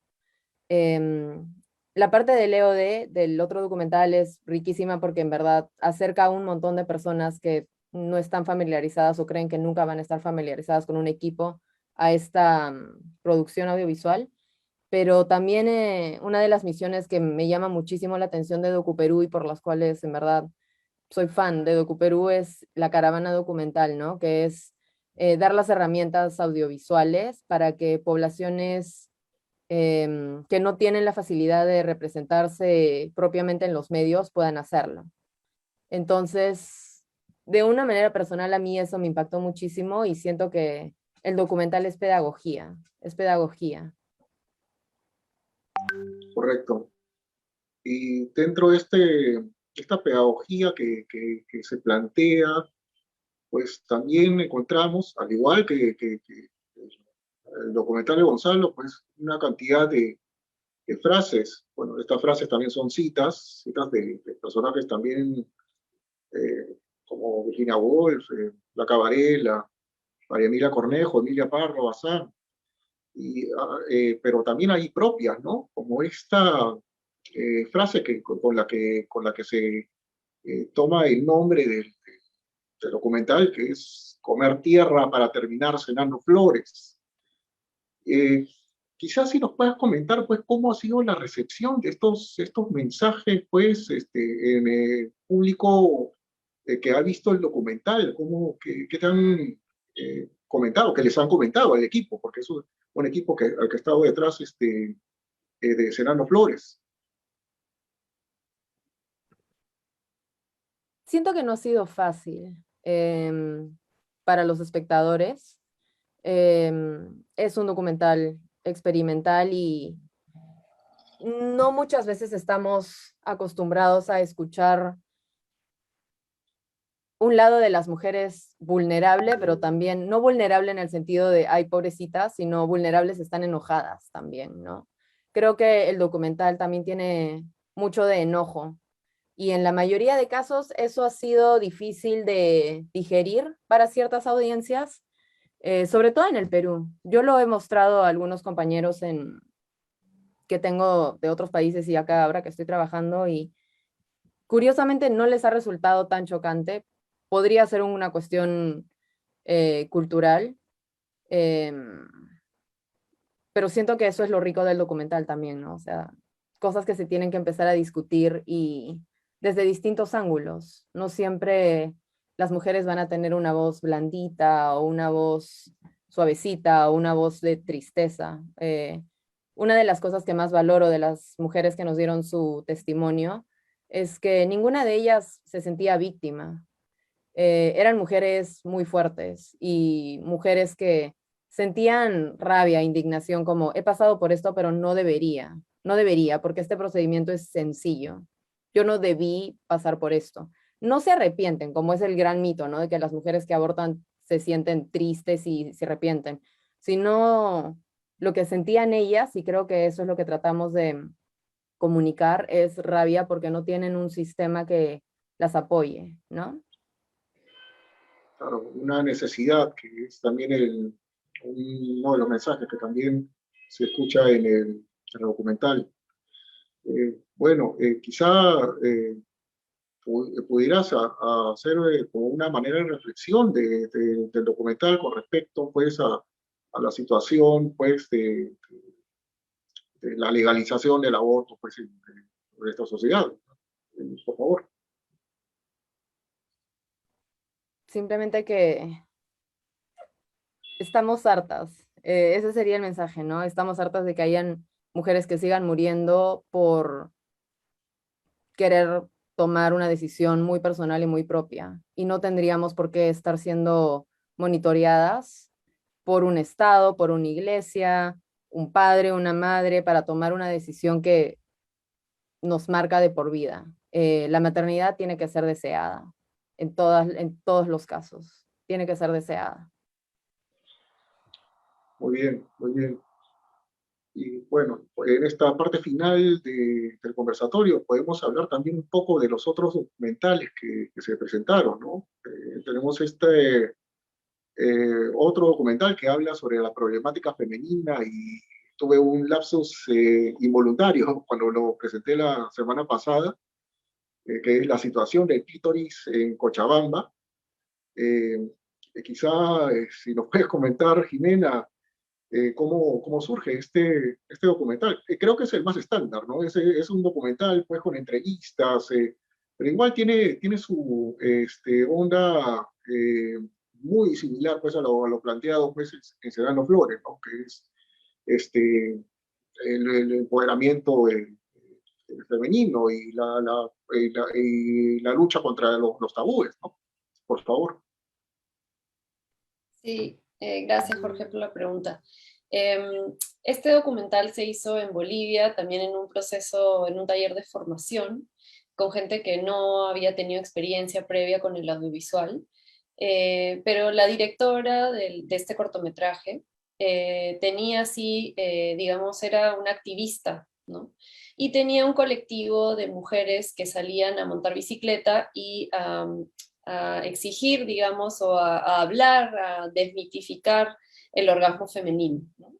La parte del EOD, del otro documental, es riquísima porque en verdad acerca a un montón de personas que no están familiarizadas o creen que nunca van a estar familiarizadas con un equipo a esta producción audiovisual. Pero también una de las misiones que me llama muchísimo la atención de DocuPerú y por las cuales en verdad soy fan de DocuPerú es la caravana documental, ¿no? Que es dar las herramientas audiovisuales para que poblaciones que no tienen la facilidad de representarse propiamente en los medios puedan hacerlo. Entonces, de una manera personal a mí eso me impactó muchísimo y siento que el documental es pedagogía, es pedagogía. Correcto. Y dentro de esta pedagogía que se plantea, pues también encontramos, al igual que el documental de Gonzalo, pues una cantidad de frases. Bueno, estas frases también son citas de personajes también como Virginia Woolf, La Cabarela, María Emilia Cornejo, Emilia Parra, Bazán, pero también hay propias, ¿no? Como esta frase con la que se toma el nombre del documental, que es comer tierra para terminar cenando flores. Eh, Quizás si nos puedas comentar, pues, cómo ha sido la recepción de estos mensajes, pues, en el público que ha visto el documental, qué te han comentado, que les han comentado al equipo, porque es un equipo al que ha estado detrás de Cenando Flores. Siento que no ha sido fácil para los espectadores. Es un documental experimental y no muchas veces estamos acostumbrados a escuchar un lado de las mujeres vulnerable, pero también no vulnerable en el sentido de, ay, pobrecitas, sino vulnerables están enojadas también, ¿no? Creo que el documental también tiene mucho de enojo y en la mayoría de casos eso ha sido difícil de digerir para ciertas audiencias, sobre todo en el Perú. Yo lo he mostrado a algunos compañeros que tengo de otros países y acá ahora que estoy trabajando y curiosamente no les ha resultado tan chocante. Podría ser una cuestión cultural, eh, pero siento que eso es lo rico del documental también, ¿no? O sea, cosas que se tienen que empezar a discutir y desde distintos ángulos. No siempre las mujeres van a tener una voz blandita o una voz suavecita o una voz de tristeza. Una de las cosas que más valoro de las mujeres que nos dieron su testimonio es que ninguna de ellas se sentía víctima. Eran mujeres muy fuertes y mujeres que sentían rabia, indignación, como he pasado por esto, pero no debería, porque este procedimiento es sencillo. Yo no debí pasar por esto. No se arrepienten, como es el gran mito, ¿no? De que las mujeres que abortan se sienten tristes y se arrepienten, sino lo que sentían ellas, y creo que eso es lo que tratamos de comunicar, es rabia porque no tienen un sistema que las apoye, ¿no? Claro, una necesidad que es también uno de los mensajes que también se escucha en el documental. Bueno, quizá pudieras hacer como una manera de reflexión del documental con respecto, pues, a la situación, pues, de la legalización del aborto, pues, en esta sociedad. Por favor. Simplemente que estamos hartas. Ese sería el mensaje, ¿no? Estamos hartas de que hayan mujeres que sigan muriendo por querer tomar una decisión muy personal y muy propia. Y no tendríamos por qué estar siendo monitoreadas por un estado, por una iglesia, un padre, una madre, para tomar una decisión que nos marca de por vida. La maternidad tiene que ser deseada en todos los casos. Tiene que ser deseada. Muy bien, muy bien. Y bueno, en esta parte final del conversatorio podemos hablar también un poco de los otros documentales que se presentaron, ¿no? Tenemos otro documental que habla sobre la problemática femenina y tuve un lapsus involuntario cuando lo presenté la semana pasada, que es la situación del clítoris en Cochabamba. Quizá si nos puedes comentar, Jimena, cómo surge este documental. Creo que es el más estándar, ¿no? Es un documental pues con entrevistas, pero igual tiene su onda muy similar pues a lo planteado pues en Serrano Flores, ¿no? Que es el empoderamiento el femenino y la lucha contra los tabúes, ¿no? Por favor. Sí, gracias Jorge por la pregunta. Este documental se hizo en Bolivia, también en un proceso, en un taller de formación, con gente que no había tenido experiencia previa con el audiovisual, pero la directora de este cortometraje tenía así, digamos, era una activista, ¿no? Y tenía un colectivo de mujeres que salían a montar bicicleta y a exigir, digamos, o a hablar, a desmitificar el orgasmo femenino, ¿no?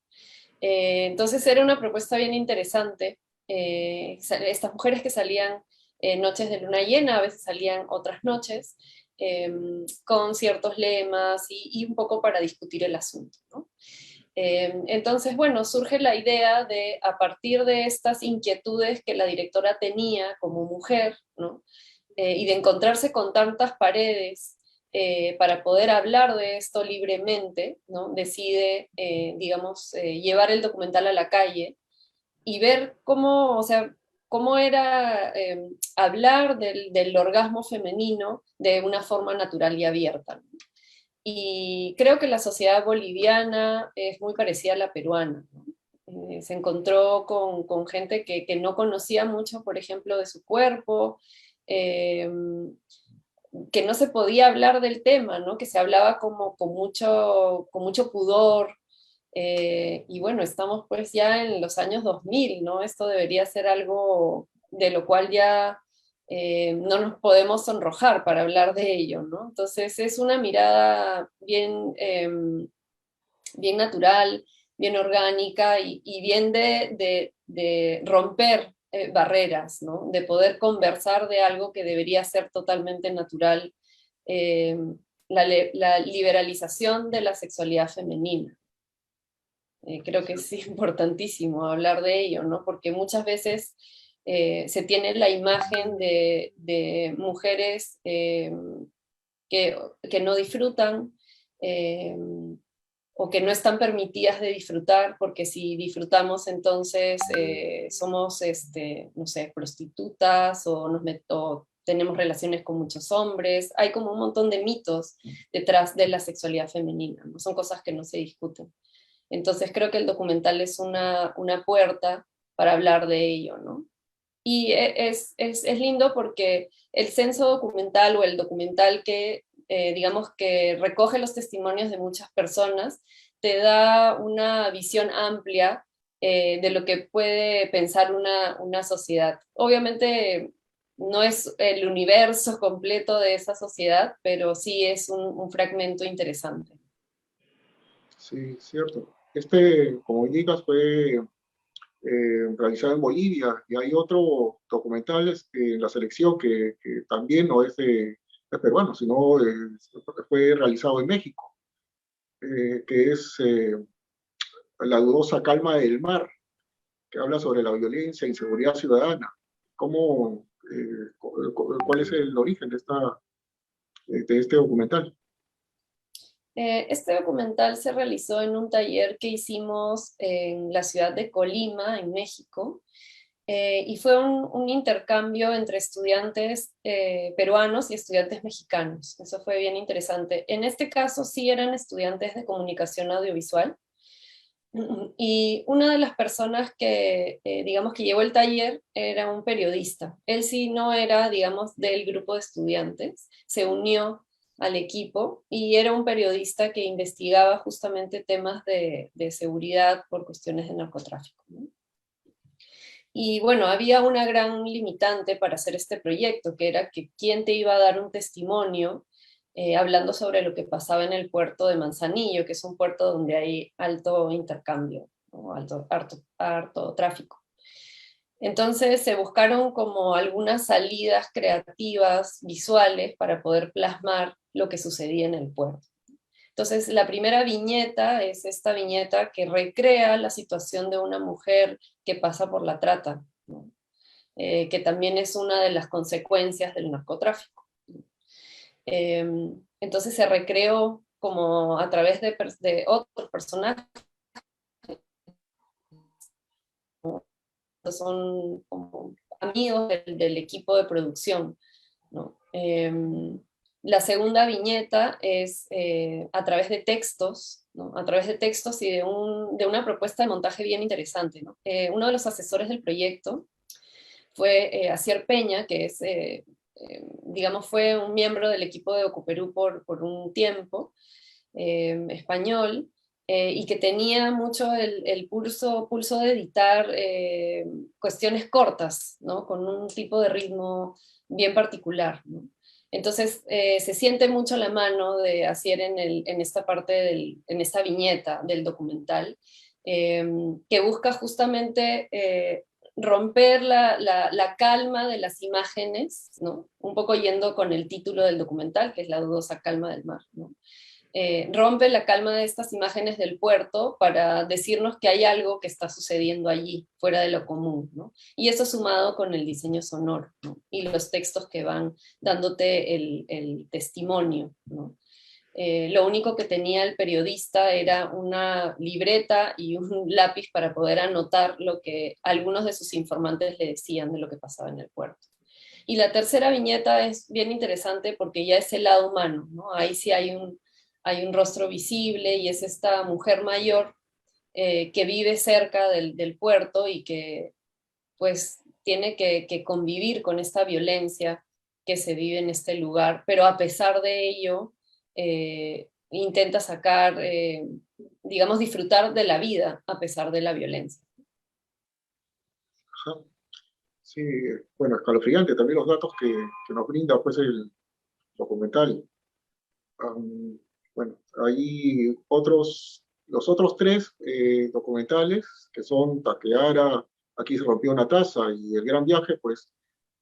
Entonces era una propuesta bien interesante. Estas mujeres que salían noches de luna llena, a veces salían otras noches, con ciertos lemas y un poco para discutir el asunto, ¿no? Entonces, bueno, surge la idea de, a partir de estas inquietudes que la directora tenía como mujer, ¿no? Y de encontrarse con tantas paredes para poder hablar de esto libremente, ¿no? Decide, digamos, llevar el documental a la calle y ver cómo, o sea, cómo era hablar del orgasmo femenino de una forma natural y abierta, ¿no? Y creo que la sociedad boliviana es muy parecida a la peruana, ¿no? Se encontró con gente que no conocía mucho, por ejemplo, de su cuerpo, eh, que no se podía hablar del tema, ¿no? Que se hablaba como con mucho pudor. Y bueno, estamos pues ya en los años 2000, ¿no? Esto debería ser algo de lo cual ya no nos podemos sonrojar para hablar de ello, ¿no? Entonces es una mirada bien, bien natural, bien orgánica y bien de romper barreras, ¿no? De poder conversar de algo que debería ser totalmente natural, eh, la liberalización de la sexualidad femenina. Creo que es importantísimo hablar de ello, ¿no? Porque muchas veces se tiene la imagen de mujeres que no disfrutan, eh, o que no están permitidas de disfrutar, porque si disfrutamos entonces somos, no sé, prostitutas o tenemos relaciones con muchos hombres. Hay como un montón de mitos detrás de la sexualidad femenina, ¿no? Son cosas que no se discuten. Entonces creo que el documental es una puerta para hablar de ello, ¿no? Y es lindo porque el censo documental o el documental que, digamos, que recoge los testimonios de muchas personas, te da una visión amplia de lo que puede pensar una sociedad. Obviamente no es el universo completo de esa sociedad, pero sí es un fragmento interesante. Sí, cierto. Como indicas, fue realizado en Bolivia, y hay otro documental en la selección que también no es de peruano, sino fue realizado en México, que es La dudosa calma del mar, que habla sobre la violencia e inseguridad ciudadana. ¿Cuál es el origen de este documental? Este documental se realizó en un taller que hicimos en la ciudad de Colima, en México, y fue un intercambio entre estudiantes peruanos y estudiantes mexicanos. Eso fue bien interesante. En este caso sí eran estudiantes de comunicación audiovisual, y una de las personas que, digamos, que llevó el taller era un periodista. Él sí no era, digamos, del grupo de estudiantes, se unió al equipo y era un periodista que investigaba justamente temas de seguridad por cuestiones de narcotráfico, ¿no? Y bueno, había una gran limitante para hacer este proyecto, que era que quién te iba a dar un testimonio hablando sobre lo que pasaba en el puerto de Manzanillo, que es un puerto donde hay alto intercambio, ¿no? Harto tráfico. Entonces se buscaron como algunas salidas creativas, visuales, para poder plasmar lo que sucedía en el puerto. Entonces, la primera viñeta es esta viñeta que recrea la situación de una mujer que pasa por la trata, ¿no? Que también es una de las consecuencias del narcotráfico. Entonces se recreó como a través de otros personajes, son como amigos del equipo de producción, ¿no? La segunda viñeta es a través de textos ¿no? A través de textos y de una propuesta de montaje bien interesante, ¿no? Uno de los asesores del proyecto fue Asier Peña, que es, digamos, fue un miembro del equipo de Docuperú por un tiempo, español, y que tenía mucho el pulso de editar cuestiones cortas, ¿no? Con un tipo de ritmo bien particular, ¿no? Entonces, se siente mucho la mano de Asier en esta parte, en esta viñeta del documental, que busca justamente romper la calma de las imágenes, ¿no? Un poco yendo con el título del documental, que es La dudosa calma del mar, ¿no? Rompe la calma de estas imágenes del puerto para decirnos que hay algo que está sucediendo allí, fuera de lo común, ¿no? Y eso sumado con el diseño sonoro, ¿no? Y los textos que van dándote el testimonio, ¿no? Lo único que tenía el periodista era una libreta y un lápiz para poder anotar lo que algunos de sus informantes le decían de lo que pasaba en el puerto. Y la tercera viñeta es bien interesante porque ya es el lado humano, ¿no? Ahí sí hay un rostro visible y es esta mujer mayor que vive cerca del puerto y que pues tiene que convivir con esta violencia que se vive en este lugar, pero a pesar de ello intenta sacar, digamos, disfrutar de la vida a pesar de la violencia. Ajá. Sí, bueno, escalofriante también los datos que nos brinda pues el documental. Bueno, hay los otros tres documentales, que son Taqueara, Aquí se rompió una taza y El gran viaje, pues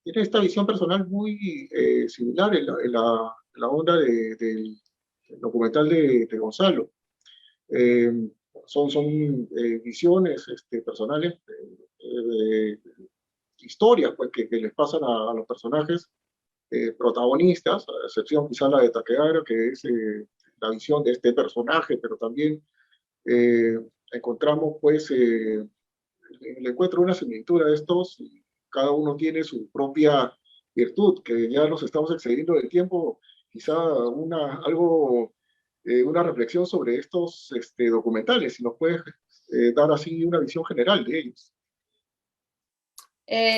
tienen esta visión personal muy similar en la onda del documental de Gonzalo. Eh, son visiones personales, historias pues, que les pasan a los personajes protagonistas, a excepción quizá la de Takeara, que es la visión de este personaje, pero también eh, encontramos pues el encuentro de una similitud a estos, y cada uno tiene su propia virtud, que ya nos estamos excediendo del tiempo, quizá una reflexión sobre estos documentales, si nos puedes dar así una visión general de ellos.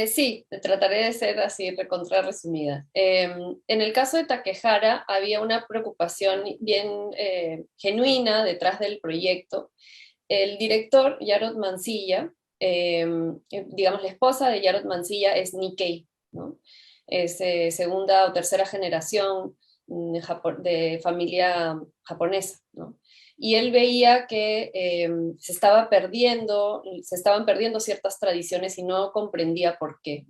Sí, trataré de ser así recontra resumida. En el caso de Takehara había una preocupación bien genuina detrás del proyecto. El director, Jarod Mansilla, digamos la esposa de Jarod Mansilla es Nikkei, ¿no? Es segunda o tercera generación de familia japonesa, ¿no? Y él veía que se estaban perdiendo ciertas tradiciones y no comprendía por qué.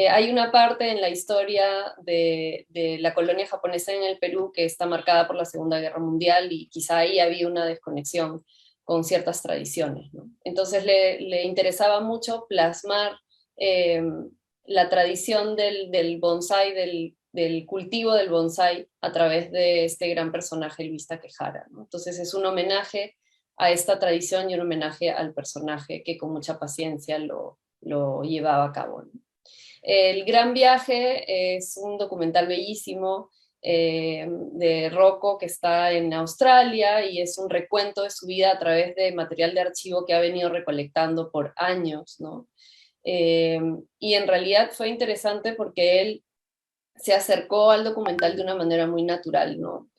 Hay una parte en la historia de la colonia japonesa en el Perú que está marcada por la Segunda Guerra Mundial y quizá ahí había una desconexión con ciertas tradiciones, ¿no? Entonces le interesaba mucho plasmar la tradición del bonsái, del cultivo del bonsái a través de este gran personaje Luis Takehara, ¿no? Entonces es un homenaje a esta tradición y un homenaje al personaje que con mucha paciencia lo llevaba a cabo, ¿no? El Gran Viaje es un documental bellísimo de Rocco que está en Australia y es un recuento de su vida a través de material de archivo que ha venido recolectando por años, ¿no? Y en realidad fue interesante porque él se acercó al documental de una manera muy natural, ¿no?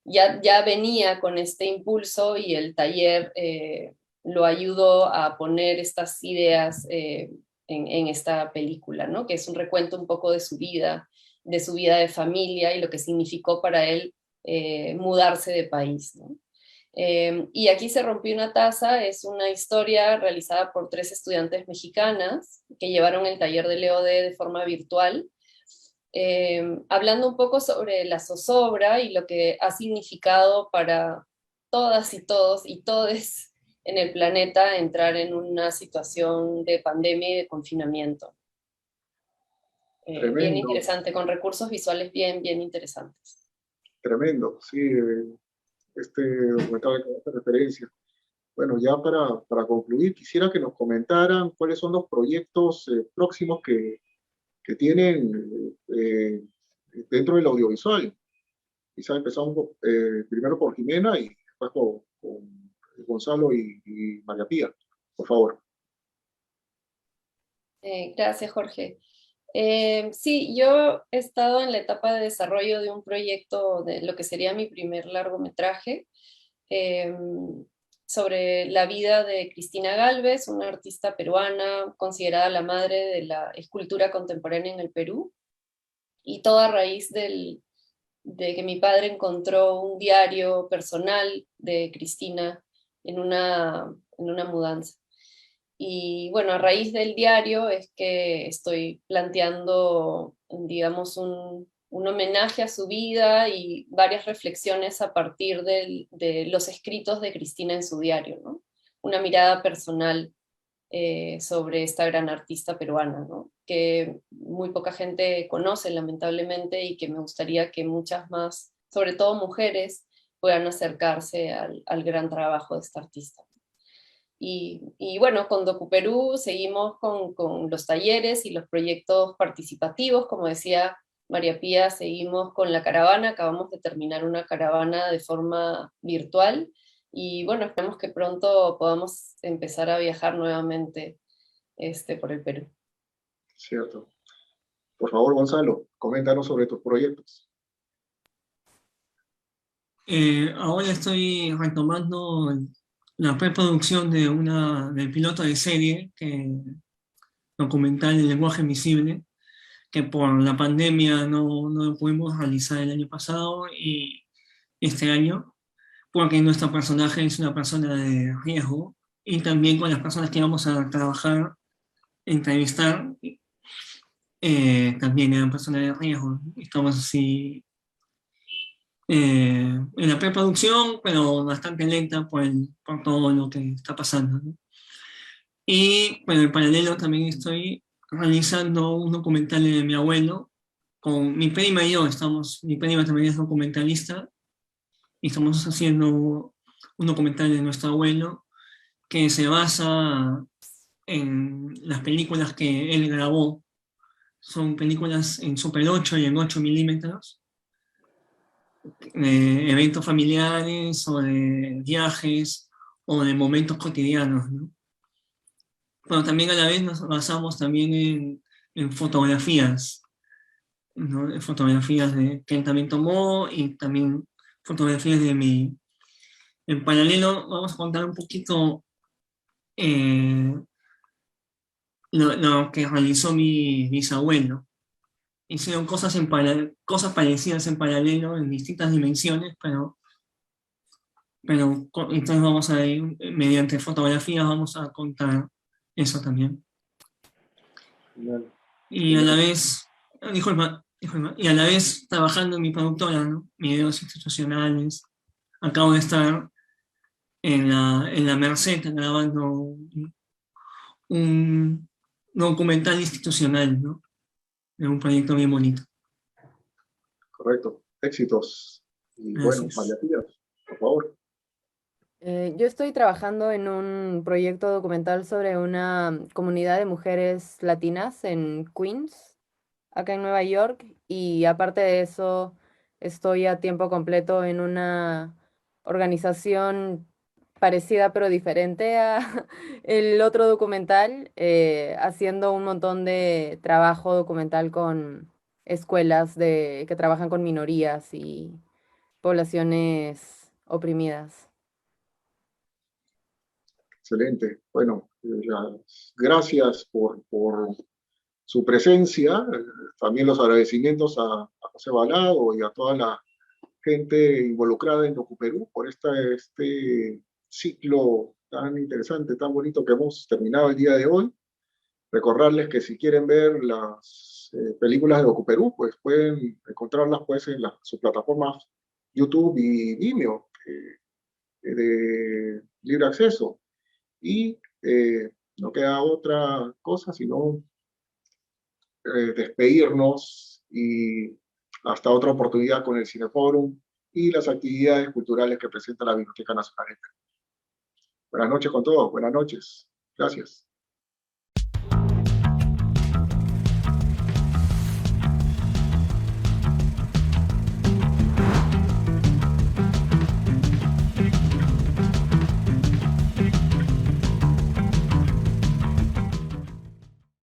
Ya venía con este impulso y el taller lo ayudó a poner estas ideas en esta película, ¿no? Que es un recuento un poco de su vida de familia y lo que significó para él mudarse de país, ¿no? Y Aquí se rompió una taza es una historia realizada por 3 estudiantes mexicanas que llevaron el taller de Leo de forma virtual, hablando un poco sobre la zozobra y lo que ha significado para todas y todos y todes en el planeta entrar en una situación de pandemia y de confinamiento. Bien interesante, con recursos visuales bien interesantes. Tremendo, sí, este documental que hace referencia. Bueno, ya para concluir, quisiera que nos comentaran cuáles son los proyectos próximos que tienen dentro del audiovisual. Quizá empezamos primero por Jimena y después con Gonzalo y María Pía, por favor. Gracias, Jorge. Sí, yo he estado en la etapa de desarrollo de un proyecto de lo que sería mi primer largometraje, sobre la vida de Cristina Gálvez, una artista peruana considerada la madre de la escultura contemporánea en el Perú, y todo a raíz de que mi padre encontró un diario personal de Cristina en una mudanza. Y bueno, a raíz del diario es que estoy planteando, digamos, un homenaje a su vida y varias reflexiones a partir de los escritos de Cristina en su diario, ¿no? Una mirada personal sobre esta gran artista peruana, ¿no? Que muy poca gente conoce, lamentablemente, y que me gustaría que muchas más, sobre todo mujeres, puedan acercarse al gran trabajo de esta artista. Y bueno, con DocuPerú seguimos con los talleres y los proyectos participativos. Como decía María Pía, seguimos con la caravana, acabamos de terminar una caravana de forma virtual, y bueno, esperamos que pronto podamos empezar a viajar nuevamente por el Perú. Cierto. Por favor, Gonzalo, coméntanos sobre tus proyectos. Ahora estoy retomando la preproducción del piloto de serie, documental El lenguaje invisible, que por la pandemia no lo pudimos realizar el año pasado y este año, porque nuestro personaje es una persona de riesgo, y también con las personas que vamos a trabajar, entrevistar, también eran personas de riesgo. Estamos así en la preproducción, pero bastante lenta por todo lo que está pasando, ¿no? Y bueno, en paralelo también estoy realizando un documental de mi abuelo, con mi prima y yo. Mi prima también es documentalista, y estamos haciendo un documental de nuestro abuelo que se basa en las películas que él grabó. Son películas en Super 8 y en 8 milímetros, de eventos familiares o de viajes o de momentos cotidianos, ¿no? Pero también a la vez nos basamos también en fotografías, ¿no? Fotografías que él también tomó, y también fotografías de mí. En paralelo vamos a contar un poquito lo que realizó mi bisabuelo. Hicieron cosas parecidas en paralelo en distintas dimensiones, pero entonces vamos a ir, mediante fotografías vamos a contar eso también. Genial. Y a la vez, disculpa, y a la vez trabajando en mi productora, ¿no? Videos institucionales. Acabo de estar en la Merced grabando un documental institucional, ¿no? De un proyecto bien bonito. Correcto. Éxitos. Y bueno, Gracias. María Pía, por favor. Yo estoy trabajando en un proyecto documental sobre una comunidad de mujeres latinas en Queens, acá en Nueva York, y aparte de eso, estoy a tiempo completo en una organización parecida pero diferente a el otro documental, haciendo un montón de trabajo documental con escuelas que trabajan con minorías y poblaciones oprimidas. Excelente. Bueno, gracias por su presencia. También los agradecimientos a José Balado y a toda la gente involucrada en DocuPerú por este ciclo tan interesante, tan bonito que hemos terminado el día de hoy. Recordarles que si quieren ver las películas de DocuPerú, pues pueden encontrarlas pues en sus plataformas YouTube y Vimeo de libre acceso. Y no queda otra cosa sino despedirnos, y hasta otra oportunidad con el Cineforum y las actividades culturales que presenta la Biblioteca Nacional. Buenas noches con todos, buenas noches. Gracias.